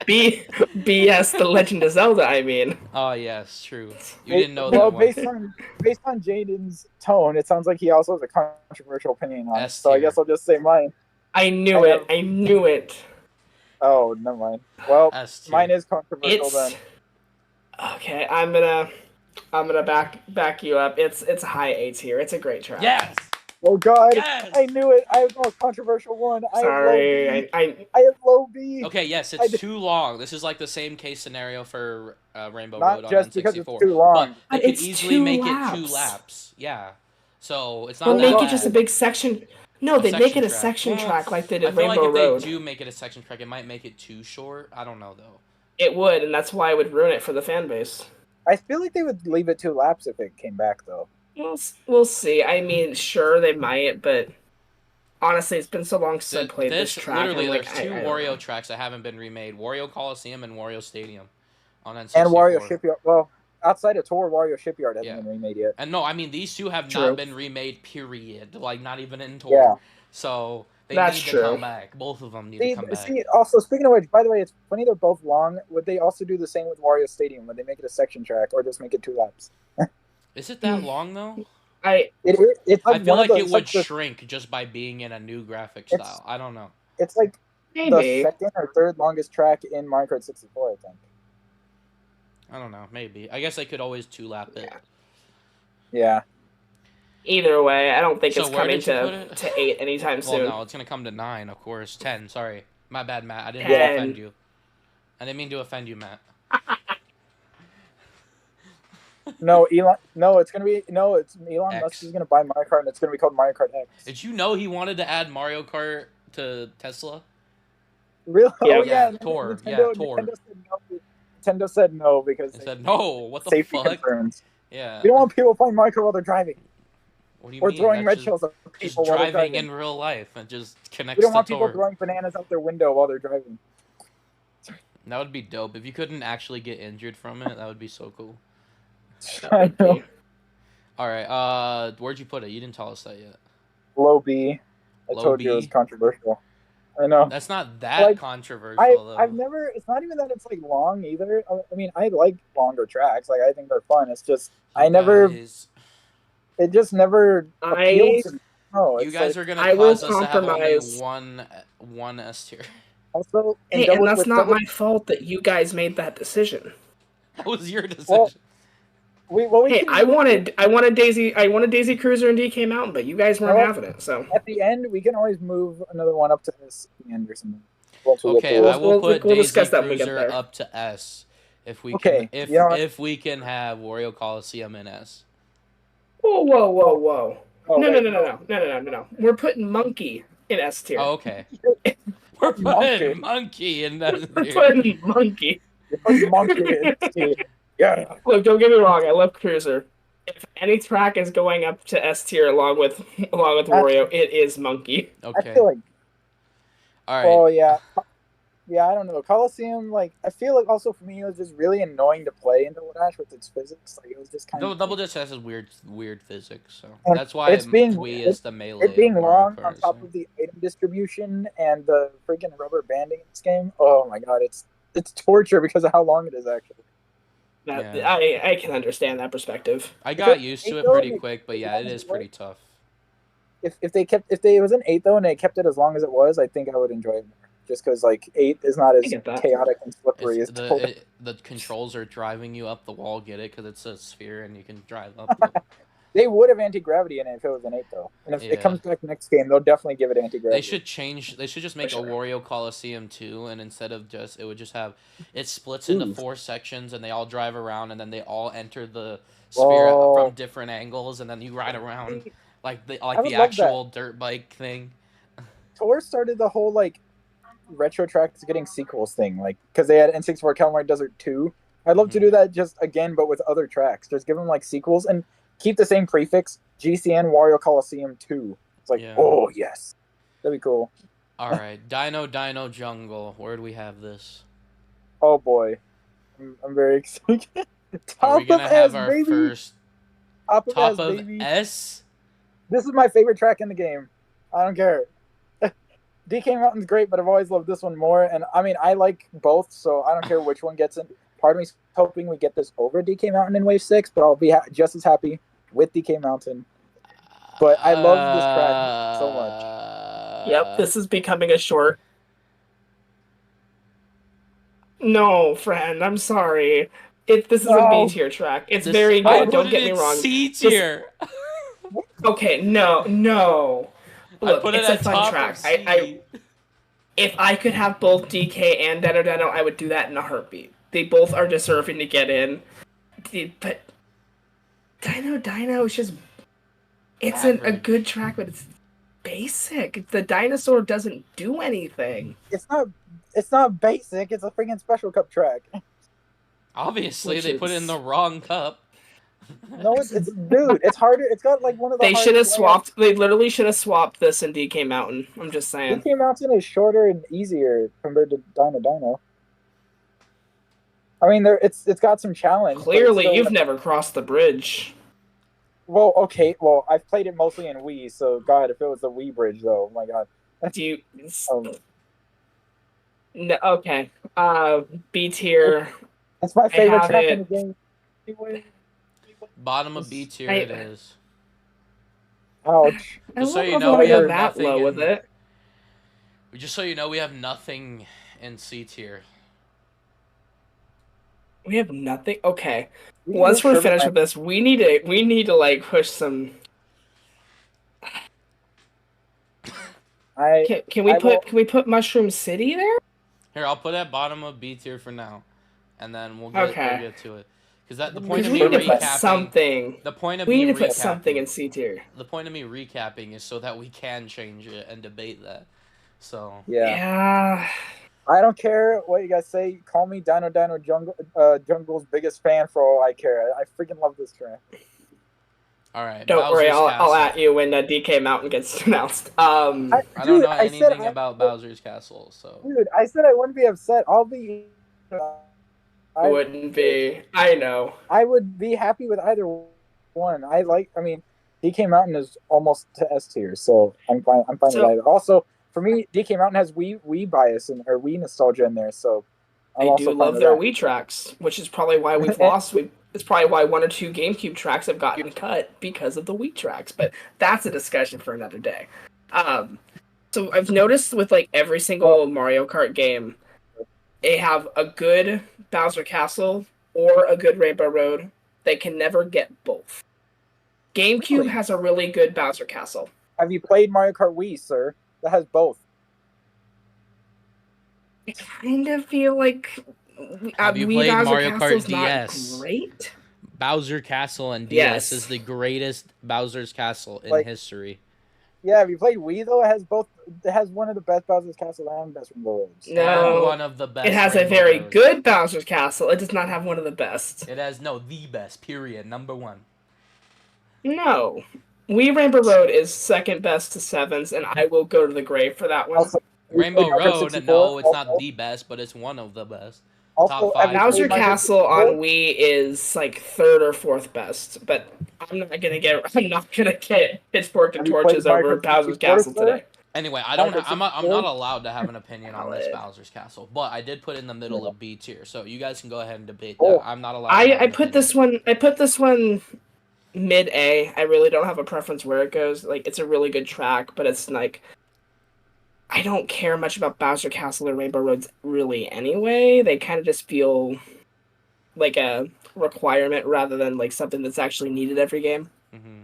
BS. The Legend of Zelda. I mean. Oh yes, true. You didn't know Well, that one. based on Jaden's tone, it sounds like he also has a controversial opinion on it. S So I tier. guess I'll just say mine. I knew it. I knew it. Oh, never mind. Well, S tier. mine is controversial then. Okay. I'm gonna back you up. It's a high A tier. It's a great track. Yes. Oh God, Yes! I knew it. I have the most controversial one. Sorry. I have low B. Okay, yes, it's too long. This is like the same case scenario for Rainbow Not Road on just N64. because it's too long. But they But could it's easily 2 make laps. it 2 laps. Yeah. So it's not Well, that make bad. it just a big section. No, A they make section it a track. section Well, track like they I did feel like Rainbow if Road. they do make it a section track, it might make it too short. I don't know though. It would, and that's why it would ruin it for the fan base. I feel like they would leave it 2 laps if it came back though. We'll see. I mean, sure they might, but honestly, it's been so long since I played this track. Literally, I'm like, there's 2 I don't Wario know. tracks that haven't been remade: Wario Coliseum and Wario Stadium on N64. And Wario Shipyard. Well, outside of Tour, Wario Shipyard hasn't been remade yet. And no, I mean these 2 have True. not been remade. Period. Like not even in Tour. Yeah. So they That's need true. to come back. Both of them need to come back. Also, speaking of which, by the way, it's funny they're both long. Would they also do the same with Wario Stadium? Would they make it a section track or just make it 2 laps? Is it that long though? It's like I feel one like of it the, would like shrink just by being in a new graphic style. I don't know. it's like Maybe. the second or third longest track in Mario Kart 64, I think. I don't know. Maybe. I guess I could always 2-lap it. Yeah. Either way, I don't think So it's where coming did you put it? to 8 anytime Well, soon. no, it's gonna come to 9, of course. 10. Sorry, my bad, Matt. I didn't 10. mean to offend you. I didn't mean to offend you, Matt. No, Elon. No, it's gonna be no. It's Elon X. Musk is gonna buy Mario Kart, and it's gonna be called Mario Kart X. Did you know he wanted to add Mario Kart to Tesla? Really? Yeah. Oh yeah, Tor. Nintendo, Tor. Nintendo said no. Nintendo said no because He they said, "No, what the safety fuck?" concerns. Yeah. We don't want people playing Mario Kart while they're driving What do you or mean? throwing That's red shells at just people while they're driving driving. in real life and just connects We don't to want people Tor. throwing bananas out their window while they're driving. That would be dope. If you couldn't actually get injured from it, that would be so cool. I know. All right. Where'd you put it? You didn't tell us that yet. Low B. I Low told you it B? was controversial. I know. That's not that Like, controversial, though. I've never. It's not even that it's like long either. I mean, I like longer tracks. Like I think they're fun. It's just You guys, It just never appealed to me. No, you it's guys like, are gonna I will cause us to have only compromise. one S tier. also Hey, and that's not my fault that you guys made that decision. That was your decision. Well, Hey, I wanted Daisy Cruiser and DK Mountain, but you guys weren't Well, having it. So at the end, we can always move another one up to S at the end or something. Okay, We'll- I will we'll- put we'll Daisy discuss that when we get Cruiser there. up to S if we Okay, can. you know what? If we can have Wario Coliseum in S. whoa. Oh, No. We're putting Monkey in S tier. Oh, okay. We're putting Monkey in that We're tier. putting Monkey. Monkey in S tier. Yeah. Look, don't get me wrong. I love Cruiser. If any track is going up to S tier along with Wario, it is Monkey. Okay. I feel like. All right. Well, yeah. Yeah, I don't know. Coliseum, like, I feel like also for me, it was just really annoying to play in Double Dash with its physics. Like, it was just kind of. Double Dash has weird physics, so And that's why it's being- Wii is the melee. It being of Mario long Kart, on top so. of the item distribution and the freaking rubber banding in this game. Oh my god, it's torture because of how long it is actually. Yeah. I can understand that perspective. I got used to it pretty quick, but yeah, it is pretty tough. If it was an 8 though and they kept it as long as it was, I think I would enjoy it more. Just because like 8 is not as get that. chaotic and slippery as Double Dash. The controls are driving you up the wall. Get it? Because it's a sphere and you can drive up. it. They would have anti-gravity in it if it was an 8 though. And if Yeah. it comes back next game, they'll definitely give it anti-gravity. They should change. They should just make a Wario Coliseum 2, and instead of it would just have it splits into 4 sections, and they all drive around, and then they all enter the sphere from different angles, and then you ride around like the would love actual dirt bike thing. Tor started the whole like retro tracks getting sequels thing, like because they had N64 Calamari Desert 2. I'd love to do that just again, but with other tracks. Just give them like sequels and keep the same prefix, GCN Wario Coliseum 2. It's like, oh yes, that'd be cool. All right, Dino Jungle. Where do we have this? Oh boy, I'm very excited. Are Top we gonna of have S, our baby. first Top top of baby. S? This is my favorite track in the game. I don't care. DK Mountain's great, but I've always loved this one more. And I mean, I like both, so I don't care which one gets in. Part of me's hoping we get this over DK Mountain in Wave 6, but I'll be just as happy with DK Mountain. But I love this track so much. Yep, this is becoming a short. No, friend, I'm sorry. This is a B tier track. It's very I good. put Don't it get me in wrong. C tier. Okay, no. I Look, put it it's a at fun top track. of C. If I could have both DK and Dino, I would do that in a heartbeat. They both are deserving to get in. But Dino is just... It's a good track, but it's basic. The dinosaur doesn't do anything. It's not basic. It's a freaking Special Cup track. Obviously, they put it in the wrong cup. No, it's dude. It's harder. It's got like one of the. They should have swapped. They literally should have swapped this in DK Mountain. I'm just saying. DK Mountain is shorter and easier compared to Dino. I mean, it's got some challenge. Clearly, you've never crossed the bridge. Well, okay. Well, I've played it mostly in Wii, so God, if it was the Wii bridge, though, oh my God. Do you? No, okay. B tier. That's my favorite track in the game. Bottom of B tier it is. Ouch. Just so you know, we have nothing low with it. Just so you know, we have nothing in C tier. We have nothing. Okay. Once we're finished with this, we need to like push some. Can we put Mushroom City there? Here, I'll put it at bottom of B tier for now, and then we'll get to it. Because the point of me recapping, we need to put something in C tier. The point of me recapping is so that we can change it and debate that. So yeah. I don't care what you guys say. Call me Dino Jungle's biggest fan for all I care. I freaking love this track. All right. Don't worry, I'll at you when DK Mountain gets announced. I don't know anything about Bowser's Castle, so. Dude, I said I wouldn't be upset. I'll be. I wouldn't be. I know. I would be happy with either one. I mean, DK Mountain is almost to S tier, so I'm fine. I'm fine with either. Also, for me, DK Mountain has Wii bias or Wii nostalgia in there, so I do love their Wii tracks, which is probably why we've lost. It's probably why one or two GameCube tracks have gotten cut because of the Wii tracks, but that's a discussion for another day. So I've noticed with like every single Mario Kart game, they have a good Bowser Castle or a good Rainbow Road. They can never get both. GameCube has a really good Bowser Castle. Have you played Mario Kart Wii, sir? That has both. I kind of feel like have you played Bowser Mario Castle's Kart DS? Not great. Bowser Castle and DS is the greatest Bowser's Castle in history. Yeah, have you played Wii though? It has both. It has one of the best Bowser's Castle and best Rainbow Roads. No, one of the best. It has a very good Bowser's Castle. It does not have one of the best. It has the best. Period. Number one. No, Wii Rainbow Road is second best to Sevens, and I will go to the grave for that one. Also, Rainbow Road, no, it's not the best, but it's one of the best. Also, Top 5. Bowser Castle on Wii is like third or fourth best, but I'm not gonna get Pitchfork and Torches over Bowser's Castle today. Anyway, I'm not allowed to have an opinion on this Bowser's Castle, but I did put it in the middle of B tier, so you guys can go ahead and debate that. I'm not allowed. I put this one mid A. I really don't have a preference where it goes. Like, it's a really good track, but it's like I don't care much about Bowser Castle or Rainbow Roads really anyway. They kind of just feel like a requirement rather than like something that's actually needed every game. Mm-hmm.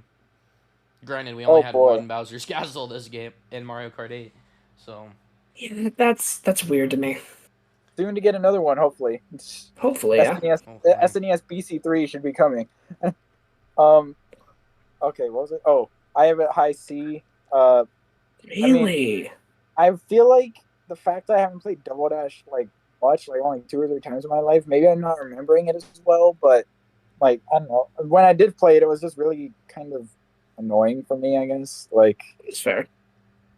Granted, we only had one Bowser's Castle this game in Mario Kart 8, so yeah, that's weird to me. Soon to get another one, hopefully. Hopefully, SNES BC3 should be coming. Okay, what was it? Oh, I have it high C. Really? I feel like the fact that I haven't played Double Dash like much, like only 2 or 3 times in my life, maybe I'm not remembering it as well, but like I don't know. When I did play it, it was just really kind of annoying for me, I guess. Like, it's fair.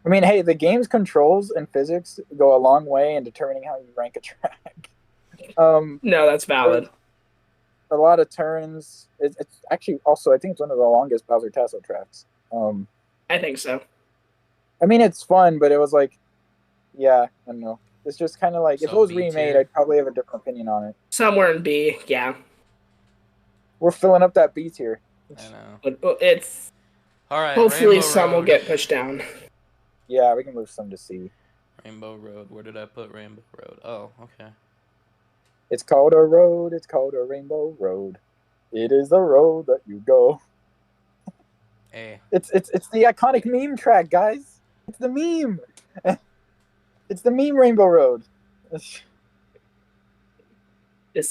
I mean, hey, the game's controls and physics go a long way in determining how you rank a track. No, that's valid. A lot of turns. It's actually also, I think it's one of the longest Bowser Tassel tracks. I think so. I mean, it's fun, but it was like, yeah, I don't know. It's just kind of like, if So it was B remade, tier. I'd probably have a different opinion on it. Somewhere in B, yeah. We're filling up that B tier. I know. But it's All right. hopefully Rainbow some will Road. get pushed down. Yeah, we can move some to C. Rainbow Road. Where did I put Rainbow Road? Oh, okay. It's called a road. It's called a Rainbow Road. It is the road that you go. A. It's the iconic meme track, guys. It's the meme. It's the meme Rainbow Road. This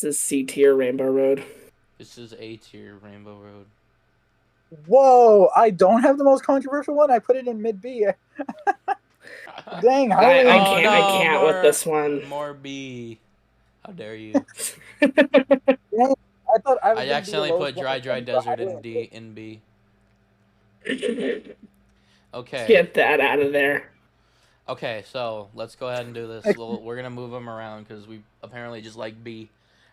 is C tier Rainbow Road. This is A tier Rainbow Road. Whoa! I don't have the most controversial one. I put it in mid B. Dang! I How can't with this one. More B. How dare you? I thought I was I gonna accidentally be the put lowest Dry one, but Desert I in D in B. Okay. Get that out of there. Okay, so let's go ahead and do this. We're gonna move them around because we apparently just like B.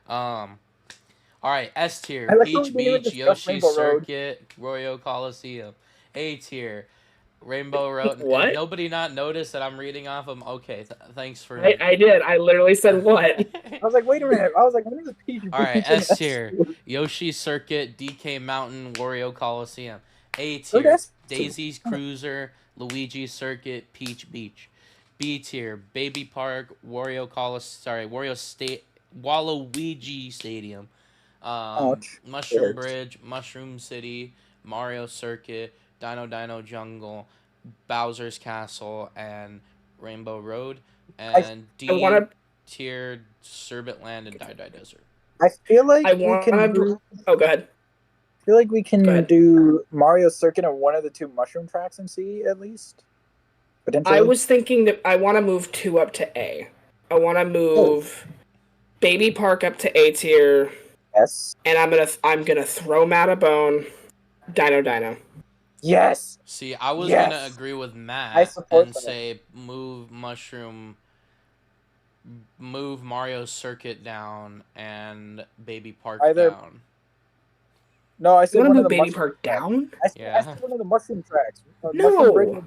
All right, S tier: like Peach Beach, Yoshi Circuit, Royal Coliseum. A tier: Rainbow Road. What? Did nobody not notice that I'm reading off them? Okay, thanks for. I did. I literally said what? I was like, wait a minute. I was like, when is Peach? All right, S tier: Yoshi Circuit, DK Mountain, Wario Coliseum. A tier: Daisy's Cruiser, Luigi Circuit, Peach Beach. B tier: Baby Park, Waluigi Stadium, Mushroom Bridge, Mushroom City, Mario Circuit, Dino Jungle, Bowser's Castle, and Rainbow Road. And D tier: Sherbet Land and Die Desert. I feel like we can do. Oh, go ahead. I feel like we can do Mario Circuit on one of the two mushroom tracks in C at least. I was thinking that I want to move 2 up to A. I want to move Baby Park up to A tier. Yes. And I'm gonna throw Matt a bone. Dino. Yes. See, I was gonna agree with Matt and say move Mario Circuit down and Baby Park down. No, I said one of the Baby Park down. I said one of the mushroom tracks. No.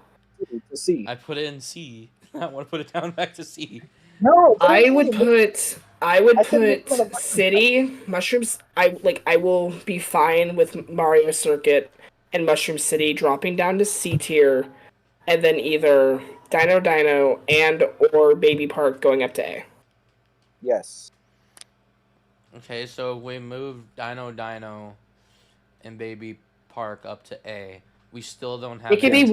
To C. I put it in C. I want to put it down back to C. No, I would put City Mushrooms. I will be fine with Mario Circuit and Mushroom City dropping down to C tier, and then either Dino and or Baby Park going up to A. Yes. Okay, so we moved Dino and Baby Park up to A. We still don't have. We literally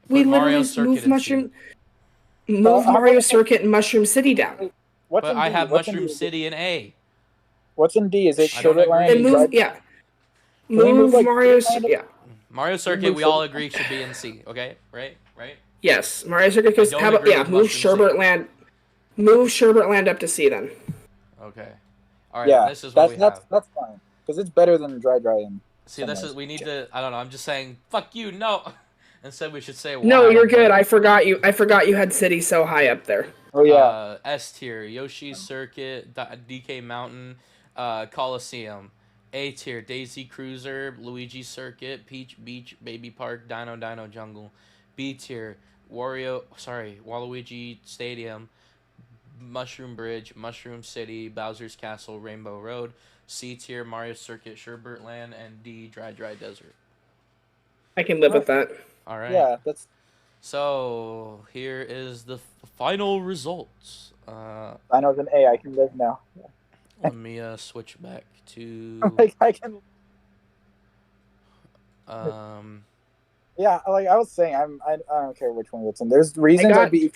moved Mario Circuit and Mushroom City down. But I have Mushroom City in A. What's in D? Is it Sherbet Land? Move Mario Circuit. Yeah. Mario Circuit, we all agree should be in C. Okay, right? Yes, Mario Circuit. Because how about move Sherbet Land? Move Sherbet Land up to C then. Okay. All right. Yeah, this is what we have. That's fine because it's better than Dry and. See, we need to. I don't know. I'm just saying. Fuck you. No. Instead, we should say. No, you're good. I forgot you had City so high up there. Oh yeah. S tier: Yoshi Circuit, DK Mountain, Coliseum. A tier: Daisy Cruiser, Luigi Circuit, Peach Beach, Baby Park, Dino Jungle. B tier: Waluigi Stadium, Mushroom Bridge, Mushroom City, Bowser's Castle, Rainbow Road. C tier: Mario Circuit, Sherbet Land, and D Dry Desert. I can live with that. All right. Yeah, that's. So here is the final results. Dino's an A. I can live now. Let me switch back to. I can. Yeah, like I was saying, I don't care which one gets in. There's reasons I'd be.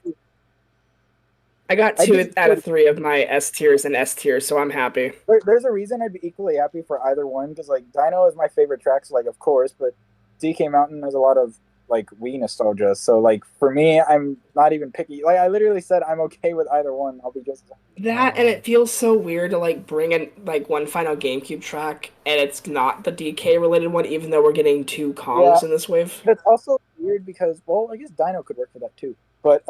I got 2 out of 3 of my S tiers and S tiers, so I'm happy. There's a reason I'd be equally happy for either one because like Dino is my favorite track, so like of course, but DK Mountain has a lot of like Wii nostalgia. So like for me, I'm not even picky. Like I literally said, I'm okay with either one. I'll be just that, and it feels so weird to like bring in like one final GameCube track, and it's not the DK related one, even though we're getting 2 Kongs in this wave. That's also weird because I guess Dino could work for that too, but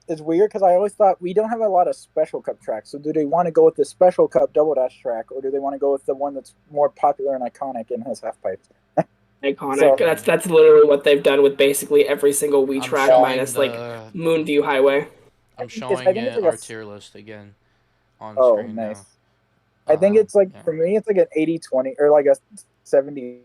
it's weird because I always thought we don't have a lot of special cup tracks. So do they want to go with the special cup double dash track, or do they want to go with the one that's more popular and iconic and has half pipes? Iconic. So, that's literally what they've done with basically every single Wii track minus like Moonview Highway. I'm showing our tier list again on screen now. I think it's like for me, it's like an 80-20 or like a 70-30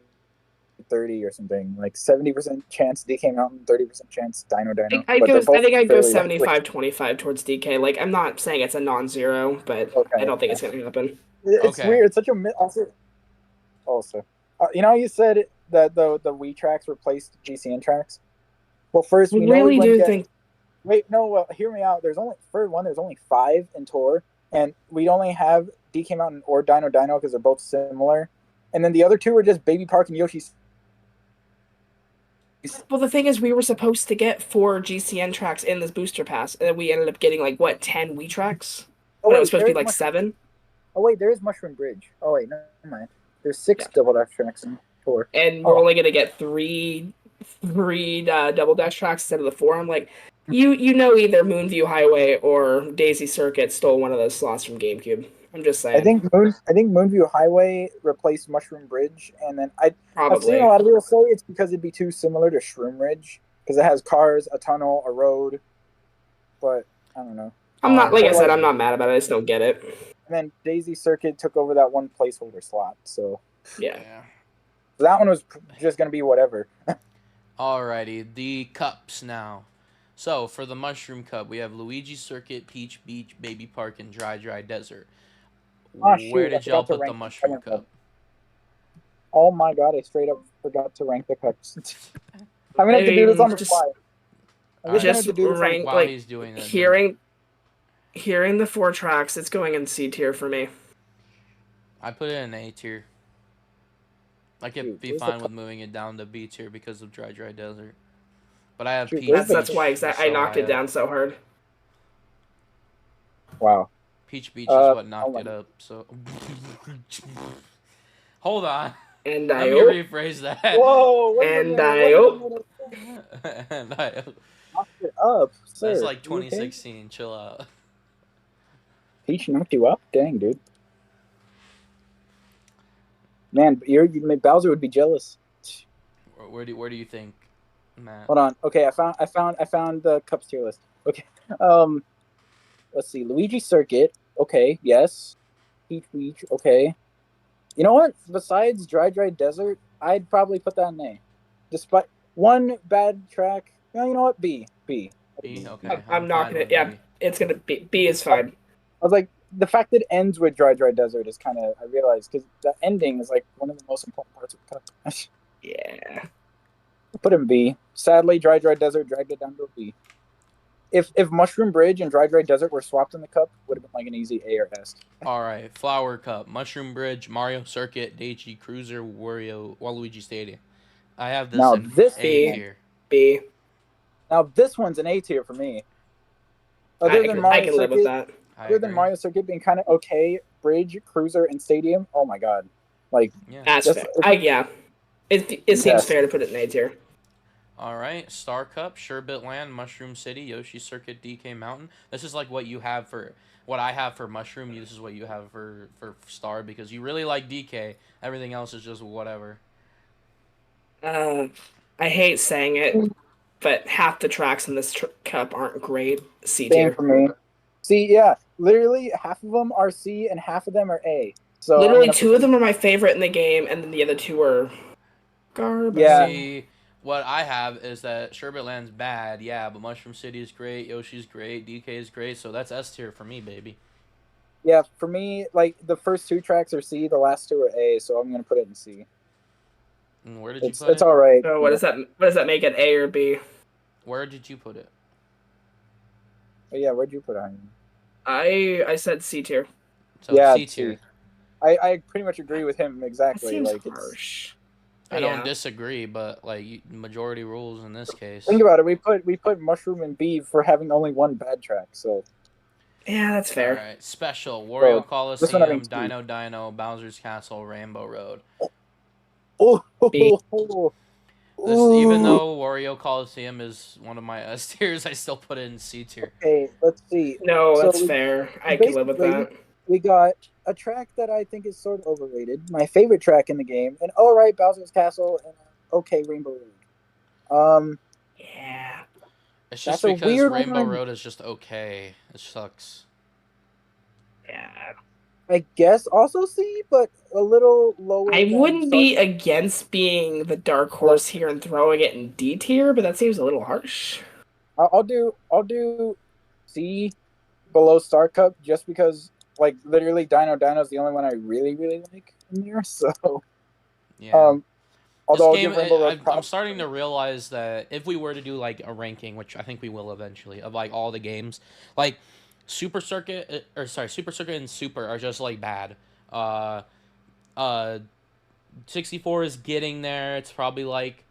or something. Like 70% chance DK Mountain, 30% chance Dino. I think I'd go 75-25 towards DK. Like I'm not saying it's a non-zero, but I don't think it's gonna happen. It's weird. It's such a also. You know, you said that the Wii tracks replaced GCN tracks. Well, first we really do think. Wait, no. Hear me out. There's only there's only 5 in tour, and we'd only have DK Mountain or Dino because they're both similar, and then the other 2 were just Baby Park and Yoshi's. Well, the thing is, we were supposed to get 4 GCN tracks in this booster pass, and we ended up getting like what 10 Wii tracks. Oh, it was supposed to be like 7. Oh wait, there is Mushroom Bridge. Oh wait, never mind. There's 6 double dash tracks in tour, and we're only gonna get 3 double dash tracks instead of the 4. I'm like, you know, either Moonview Highway or Daisy Circuit stole one of those slots from GameCube. I'm just saying. I think Moonview Highway replaced Mushroom Bridge, and then I've seen a lot of people say it's because it'd be too similar to Shroom Ridge because it has cars, a tunnel, a road. But I don't know. I'm not I'm not mad about it. I just don't get it. And then Daisy Circuit took over that one placeholder slot, so yeah. That one was just gonna be whatever. Alrighty, the cups now. So for the Mushroom Cup, we have Luigi Circuit, Peach Beach, Baby Park, and Dry Desert. Where did y'all put the Mushroom Cup? Oh my god, I straight up forgot to rank the cups. I'm gonna have to do this on the fly. Just rank, like, he's doing this, hearing the 4 tracks, it's going in C tier for me. I put it in A tier. I could be fine with moving it down to B tier because of Dry Desert. But I have Peach. That's why I knocked it down so hard. Wow. Peach Beach is what knocked it up. So hold on. And let me rephrase that. Whoa! And I knocked it up. Sir. That's like 2016. Okay? Chill out. Peach knocked you up? Dang, dude. Man, Bowser would be jealous. Where do you think, Matt? Hold on. Okay, I found the cups tier list. Okay. Let's see. Luigi Circuit. Okay, yes. Peach Beach. Okay. You know what? Besides Dry Desert, I'd probably put that in A. Despite one bad track. You know what? B. B. Okay. I'm knocking it. Yeah, it's gonna be B is fine. I was like, the fact that it ends with Dry Desert is kind of, I realized, because the ending is like one of the most important parts of the cup. Yeah. Put him B. Sadly, Dry Desert dragged it down to a B. If Mushroom Bridge and Dry Desert were swapped in the cup, would have been like an easy A or S. All right, Flower Cup, Mushroom Bridge, Mario Circuit, Daichi Cruiser, Waluigi Stadium. I have this in A tier. B. Now this one's an A tier for me. I can live with that. Other than Mario Circuit being kind of okay, Bridge, Cruiser, and Stadium. Oh my god, like that's fair. It seems fair to put it in A tier. All right, Star Cup, Sherbet Land, Mushroom City, Yoshi Circuit, DK Mountain. This is like what you have for what I have for Mushroom. This is what you have for Star because you really like DK. Everything else is just whatever. I hate saying it, but half the tracks in this cup aren't great. C tier for me. See, yeah, literally half of them are C and half of them are A. So literally 2 of them are my favorite in the game, and then the other 2 are garbage. Yeah. See, what I have is that Sherbet Land's bad, yeah, but Mushroom City is great, Yoshi's great, DK is great, so that's S tier for me, baby. Yeah, for me, like the first 2 tracks are C, the last 2 are A, so I'm gonna put it in C. And where did you put it? It's all right. So what does that make it, A or B? Where did you put it? Oh, yeah, where'd you put it? I said C tier. So yeah, C tier. I pretty much agree with him exactly. That seems like harsh. I don't disagree, but like majority rules in this case. Think about it. We put Mushroom in B for having only 1 bad track. So yeah, that's fair. All right, special Wario Coliseum, Dino, Bowser's Castle, Rainbow Road. Oh, Even Ooh. though Wario Coliseum is one of my S tiers, I still put it in C tier. Okay, let's see. No, So that's we, fair. I can live with basically, that. we got a track that I think is sort of overrated. My favorite track in the game, an alright Bowser's Castle, and an okay Rainbow Road. Yeah. It's just That's a because weird Rainbow one. Road is just okay. It sucks. Yeah. I guess also C, but a little lower I than wouldn't Star. be against being the dark horse here and throwing it in D tier, but that seems a little harsh. I'll do C below Star Cup just because like literally Dino Dino is the only one I really like in there. So Yeah. This although I'll game, give Rainbow Road I'm props. starting to realize that if we were to do like a ranking, which I think we will eventually, of like all the games, like Super Circuit and Super are just like bad. Uh, uh, 64 is getting there. It's probably like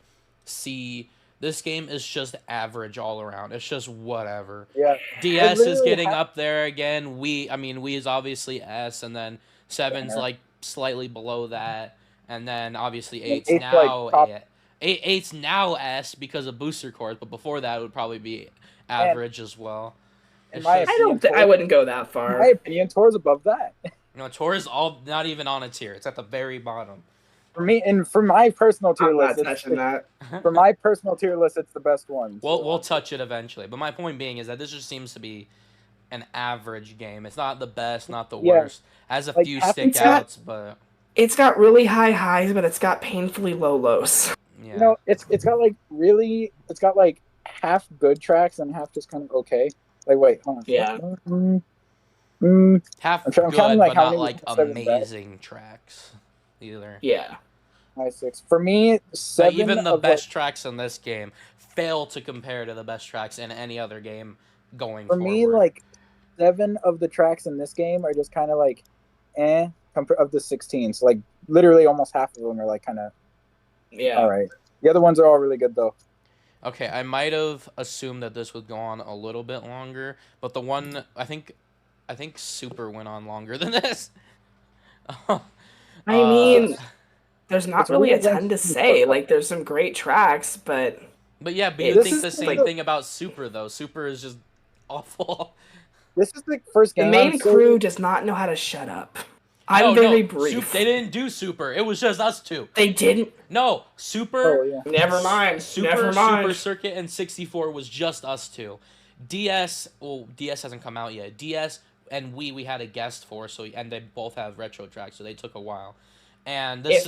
C. This game is just average all around. It's just whatever. Yeah, DS is getting up there again. We is obviously S, and then 7's like slightly below that, and then obviously 8's eight's now like top. 8's now S because of booster cores, but before that it would probably be average as well. In It's my just, opinion, I wouldn't go that in far. my opinion, Tor's above that. Tor is all not even on a tier. It's at the very bottom. For me, and for my personal tier I'm not list, touching that. for my personal tier list, it's the best one. We'll touch it eventually, but my point being is that this just seems to be an average game. It's not the best, not the worst. Has a few stickouts, but it's got really high highs, but it's got painfully low lows. yeah. You know, it's got like really, it's got like half good tracks and half just kind of okay. Like wait, hold on. Yeah. Half I'm good, counting, like, but how not many like amazing tracks either. Yeah. 6. For me, 7 Like, even the of best tracks in this game fail to compare to the best tracks in any other game going for forward. me, like 7 of the tracks in this game are just kind of like, of the 16. So like literally almost half of them are like kind of, all right. The other ones are all really good though. Okay, I might have assumed that this would go on a little bit longer, but the one I think Super went on longer than this. I mean, there's not really a ton to say. Like, there's some great tracks, but yeah, but you think the same thing about Super though. Super is just awful. This is the first game. The main crew does not know how to shut up. I'm very brief. They didn't do Super. It was just us two. They didn't? No, Super. Oh, yeah. Never mind. Super Circuit and 64 was just us two. DS, well, DS hasn't come out yet. DS and we had a guest for, and they both have retro tracks, so they took a while. And if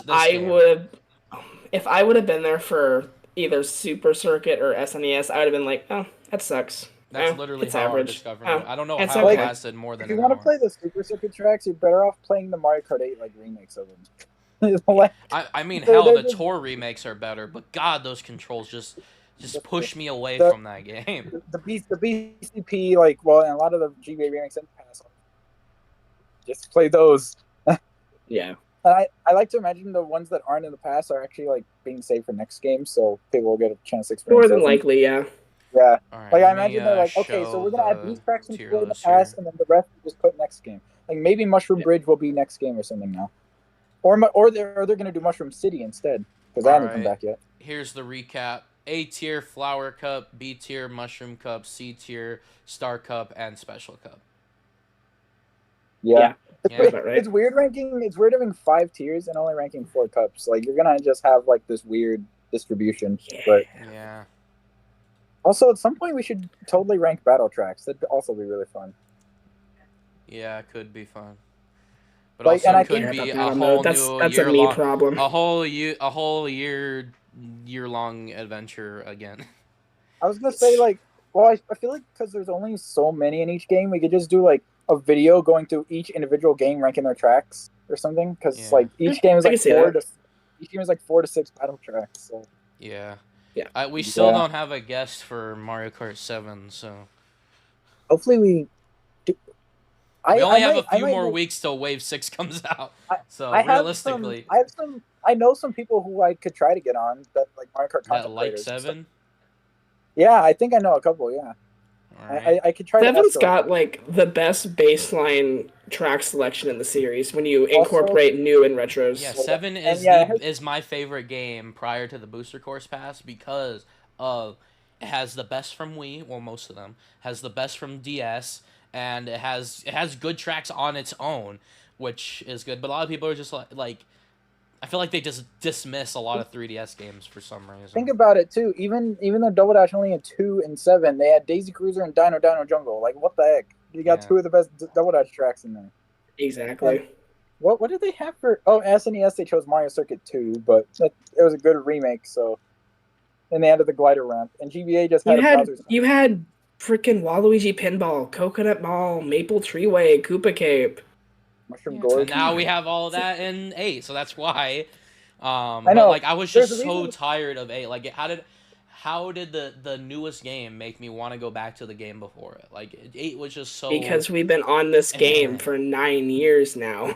I would have been there for either Super Circuit or SNES, I would have been like, oh, that sucks. That's literally how average. I discovered it. I don't know It's how it okay. lasted more than If you an want to hour. play the Super Circuit tracks, you're better off playing the Mario Kart 8 like remakes of them. Like, I mean, hell, the Tour remakes are better, but God, those controls just push me away from that game. The BCP, like, well, and a lot of the GBA remakes in the past, just play those. Yeah. And I like to imagine the ones that aren't in the past are actually like being saved for next game, so people will get a chance to experience. More than likely, yeah. Yeah. Right, like I imagine they're like, okay, so we're gonna add these tracks in the past, and then the rest we just put next game. Like maybe Mushroom Bridge will be next game or something now, or they're gonna do Mushroom City instead because that hasn't come back yet. Here's the recap: A tier Flower Cup, B tier Mushroom Cup, C tier Star Cup, and Special Cup. Yeah. Right. It's weird ranking. It's weird having 5 tiers and only ranking 4 cups. Like you're gonna just have like this weird distribution. But yeah. Also, at some point, we should totally rank battle tracks. That'd also be really fun. Yeah, it could be fun. But like, also could be a whole that's new a me year-long problem. a whole year-long adventure again. I was gonna say like, well, I feel like because there's only so many in each game, we could just do like a video going through each individual game, ranking their tracks or something. Because like each game is like 4 to 6 battle tracks. So. Yeah. Yeah. We still don't have a guest for Mario Kart 7, so hopefully we do. We only have a few more weeks till Wave 6 comes out. So realistically, I know some people who I could try to get on that like Mario Kart that like 7. Yeah, I think I know a couple. Yeah. All right. I could try to Seven's escalate. got like the best baseline track selection in the series when you Also- incorporate new and retros. Yeah, Well, 7 and is yeah, is my favorite game prior to the Booster Course Pass because of it has the best from Wii, well most of them, has the best from DS, and it has good tracks on its own, which is good. But a lot of people are just like I feel like they just dismiss a lot of 3DS games for some reason. think about it too. Even though Double Dash only had 2 and 7, they had Daisy Cruiser and Dino Jungle. Like what the heck? You got Yeah. 2 of the best Double Dash tracks in there. Exactly. What did they have for? Oh, SNES they chose Mario Circuit 2, but it was a good remake. So, and they added the glider ramp, and GBA just had You had freaking Waluigi Pinball, Coconut Mall, Maple Treeway, Koopa Cape. Mushroom Yeah, Gorge. and now we have all of that in 8, so that's why. I But know. like I was There's just a so reason- tired of 8. Like how did the newest game make me want to go back to the game before it? Like 8 was just so Because we've been on this game for 9 years now.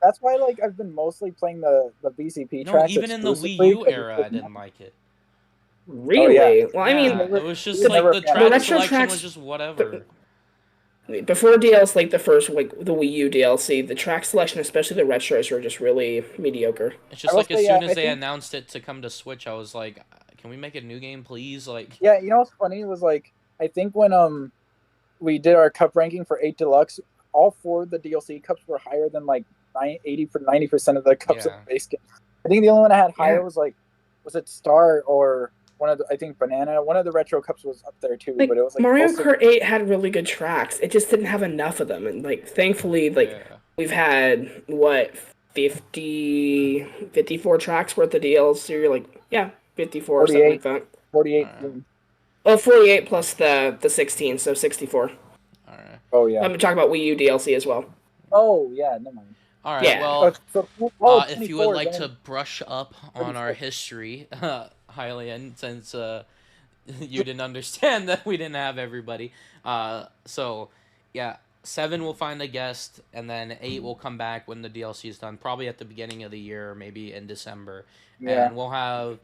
That's why like I've been mostly playing the BCP No, tracks. even in the Wii exclusively, U 'cause era, it's I didn't like it. Really? yeah. Well, I mean, Yeah, it was just the- like never the found track it. selection Retro tracks- was just whatever. before DLC, like the first, like the Wii U DLC, the track selection, especially the retros, were just really mediocre. It's just will like as say, soon I as they think- announced it to come to Switch, I was like, can we make a new game, please? Like, Yeah, you know what's funny was like I think when we did our cup ranking for 8 Deluxe, all 4 of the DLC cups were higher than like 90% of the cups Yeah. of the base game. I think the only one I had higher Yeah. was it Star or one of the, I think Banana. One of the retro cups was up there too, Like, but it was like Mario mostly- Kart 8 had really good tracks. It just didn't have enough of them. And like thankfully, like yeah. we've had what 54 tracks worth of DLC, like 54 or something like 48. that. 48. Alright. Oh, 48 plus the 16, so 64. All right. Oh yeah. I'm talking about Wii U DLC as well. Oh yeah. Never mind. All right. Yeah. Well, if you would 24, like then- to brush up on our history, Hylian, since you didn't understand that we didn't have everybody. So, yeah, 7 will find a guest, and then 8 will come back when the DLC is done, probably at the beginning of the year, or maybe in December. Yeah. And we'll have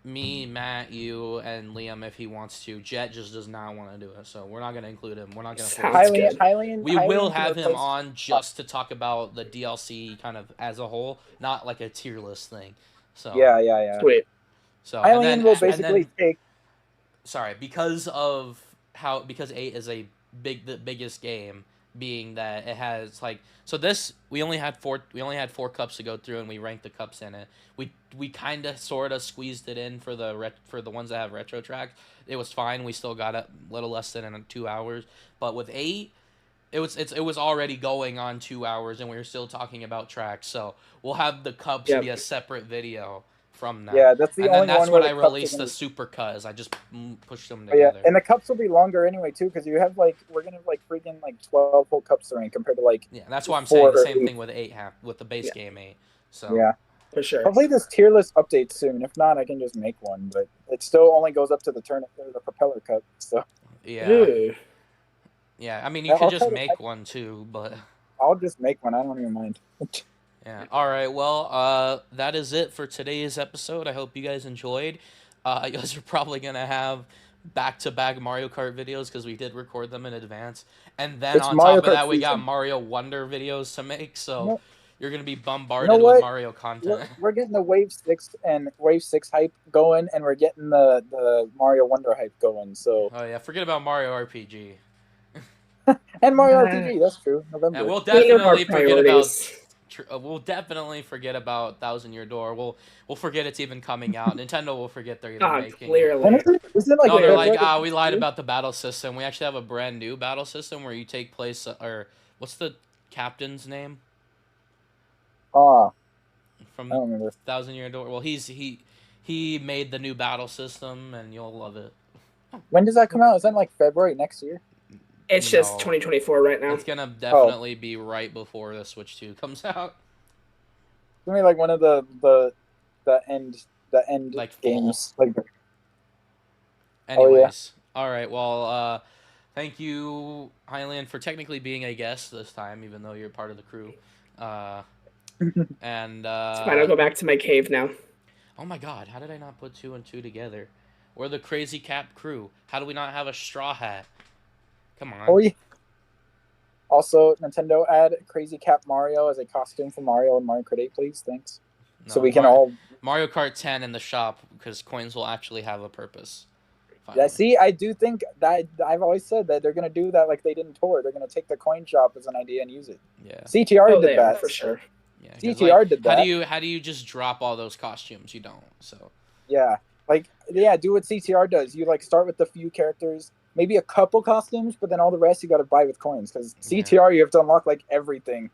me, Matt, you, and Liam if he wants to. Jet just does not want to do it, so we're not going to include him. We're not going to Sounds force good. him. We will Hylian have can him replace- on just to talk about the DLC kind of as a whole, not like a tier list thing. So Yeah. Sweet. So Hylian will basically take. sorry, because 8 is the biggest game, being that it has like we only had 4 cups to go through, and we ranked the cups in it. We kind of sort of squeezed it in for the ones that have retro tracks. It was fine. We still got a little less than in 2 hours, but with 8 it was already going on 2 hours, and we were still talking about tracks. So we'll have the cups be a separate video from that. Yeah, that's the And only then that's one when where I the cups are released the gonna- super cut, is I just pushed them Oh, yeah, together. and the cups will be longer anyway too, because you have we're gonna have freaking 12 full cups to rank compared to Yeah, that's why I'm 4 saying the or same 8. thing with 8 with the base game 8. So Yeah. For sure. Hopefully this tier list updates soon. If not, I can just make one. But it still only goes up to the propeller cup. So yeah, Ooh. yeah. I mean, you I'll could just try to- make one too, but I'll just make one. I don't even mind. yeah. All right. Well, that is it for today's episode. I hope you guys enjoyed. You guys are probably gonna have back-to-back Mario Kart videos because we did record them in advance, and then It's on Mario top of Kart that, we got season. Mario Wonder videos to make. So Nope. you're gonna be bombarded You know with what? Mario content. We're getting the Wave 6 hype going, and we're getting the Mario Wonder hype going. So Oh yeah, forget about Mario RPG. and Mario Uh, RPG. That's true. November. And we'll Speaking of our definitely forget about. priorities, We'll definitely forget about Thousand Year Door. We'll forget it's even coming out. Nintendo will forget they're even making it. When clearly. is it? Isn't it like No, they're like, February? we lied about the battle system. We actually have a brand new battle system where you take place, or what's the captain's name Ah, from I don't remember. Thousand Year Door? Well, he made the new battle system, and you'll love it. When does that come out? Is that like February next year? It's just No. 2024 right now. It's gonna definitely be right before the Switch 2 comes out. It's gonna be like one of the end Like fall. games. Like Anyways, all right. Well, thank you, Hylian, for technically being a guest this time, even though you're part of the crew. And It's fine. I'll go back to my cave now. oh my God, how did I not put 2 and 2 together? We're the Crazy Cap crew. How do we not have a straw hat? Come on. Oh yeah. Also, Nintendo add Crazy Cat Mario as a costume for Mario and Mario Kart 8, please. Thanks. So we can all. Mario Kart 10 in the shop because coins will actually have a purpose. Yeah, see, I do think that I've always said that they're gonna do that like they did in Tor. They're gonna take the coin shop as an idea and use it. Yeah. CTR did that for sure. Yeah. CTR did that. How do you just drop all those costumes? You don't. So. Yeah, like do what CTR does. You like start with the few characters, maybe a couple costumes, but then all the rest you got to buy with coins because CTR you have to unlock like everything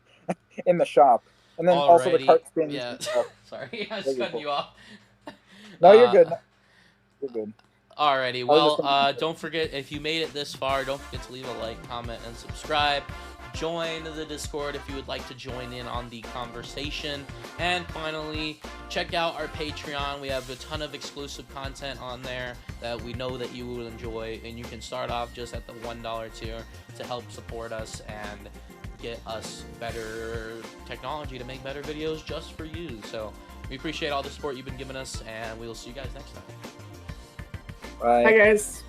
in the shop, and then also the cart spins. Yeah. Sorry, I was cutting you off. No, you're good. You're good. Alrighty, well, don't forget, if you made it this far, don't forget to leave a like, comment, and subscribe. Join the Discord if you would like to join in on the conversation. And finally, check out our Patreon. We have a ton of exclusive content on there that we know that you will enjoy. And you can start off just at the $1 tier to help support us and get us better technology to make better videos just for you. So we appreciate all the support you've been giving us, and we will see you guys next time. Bye. Bye, guys.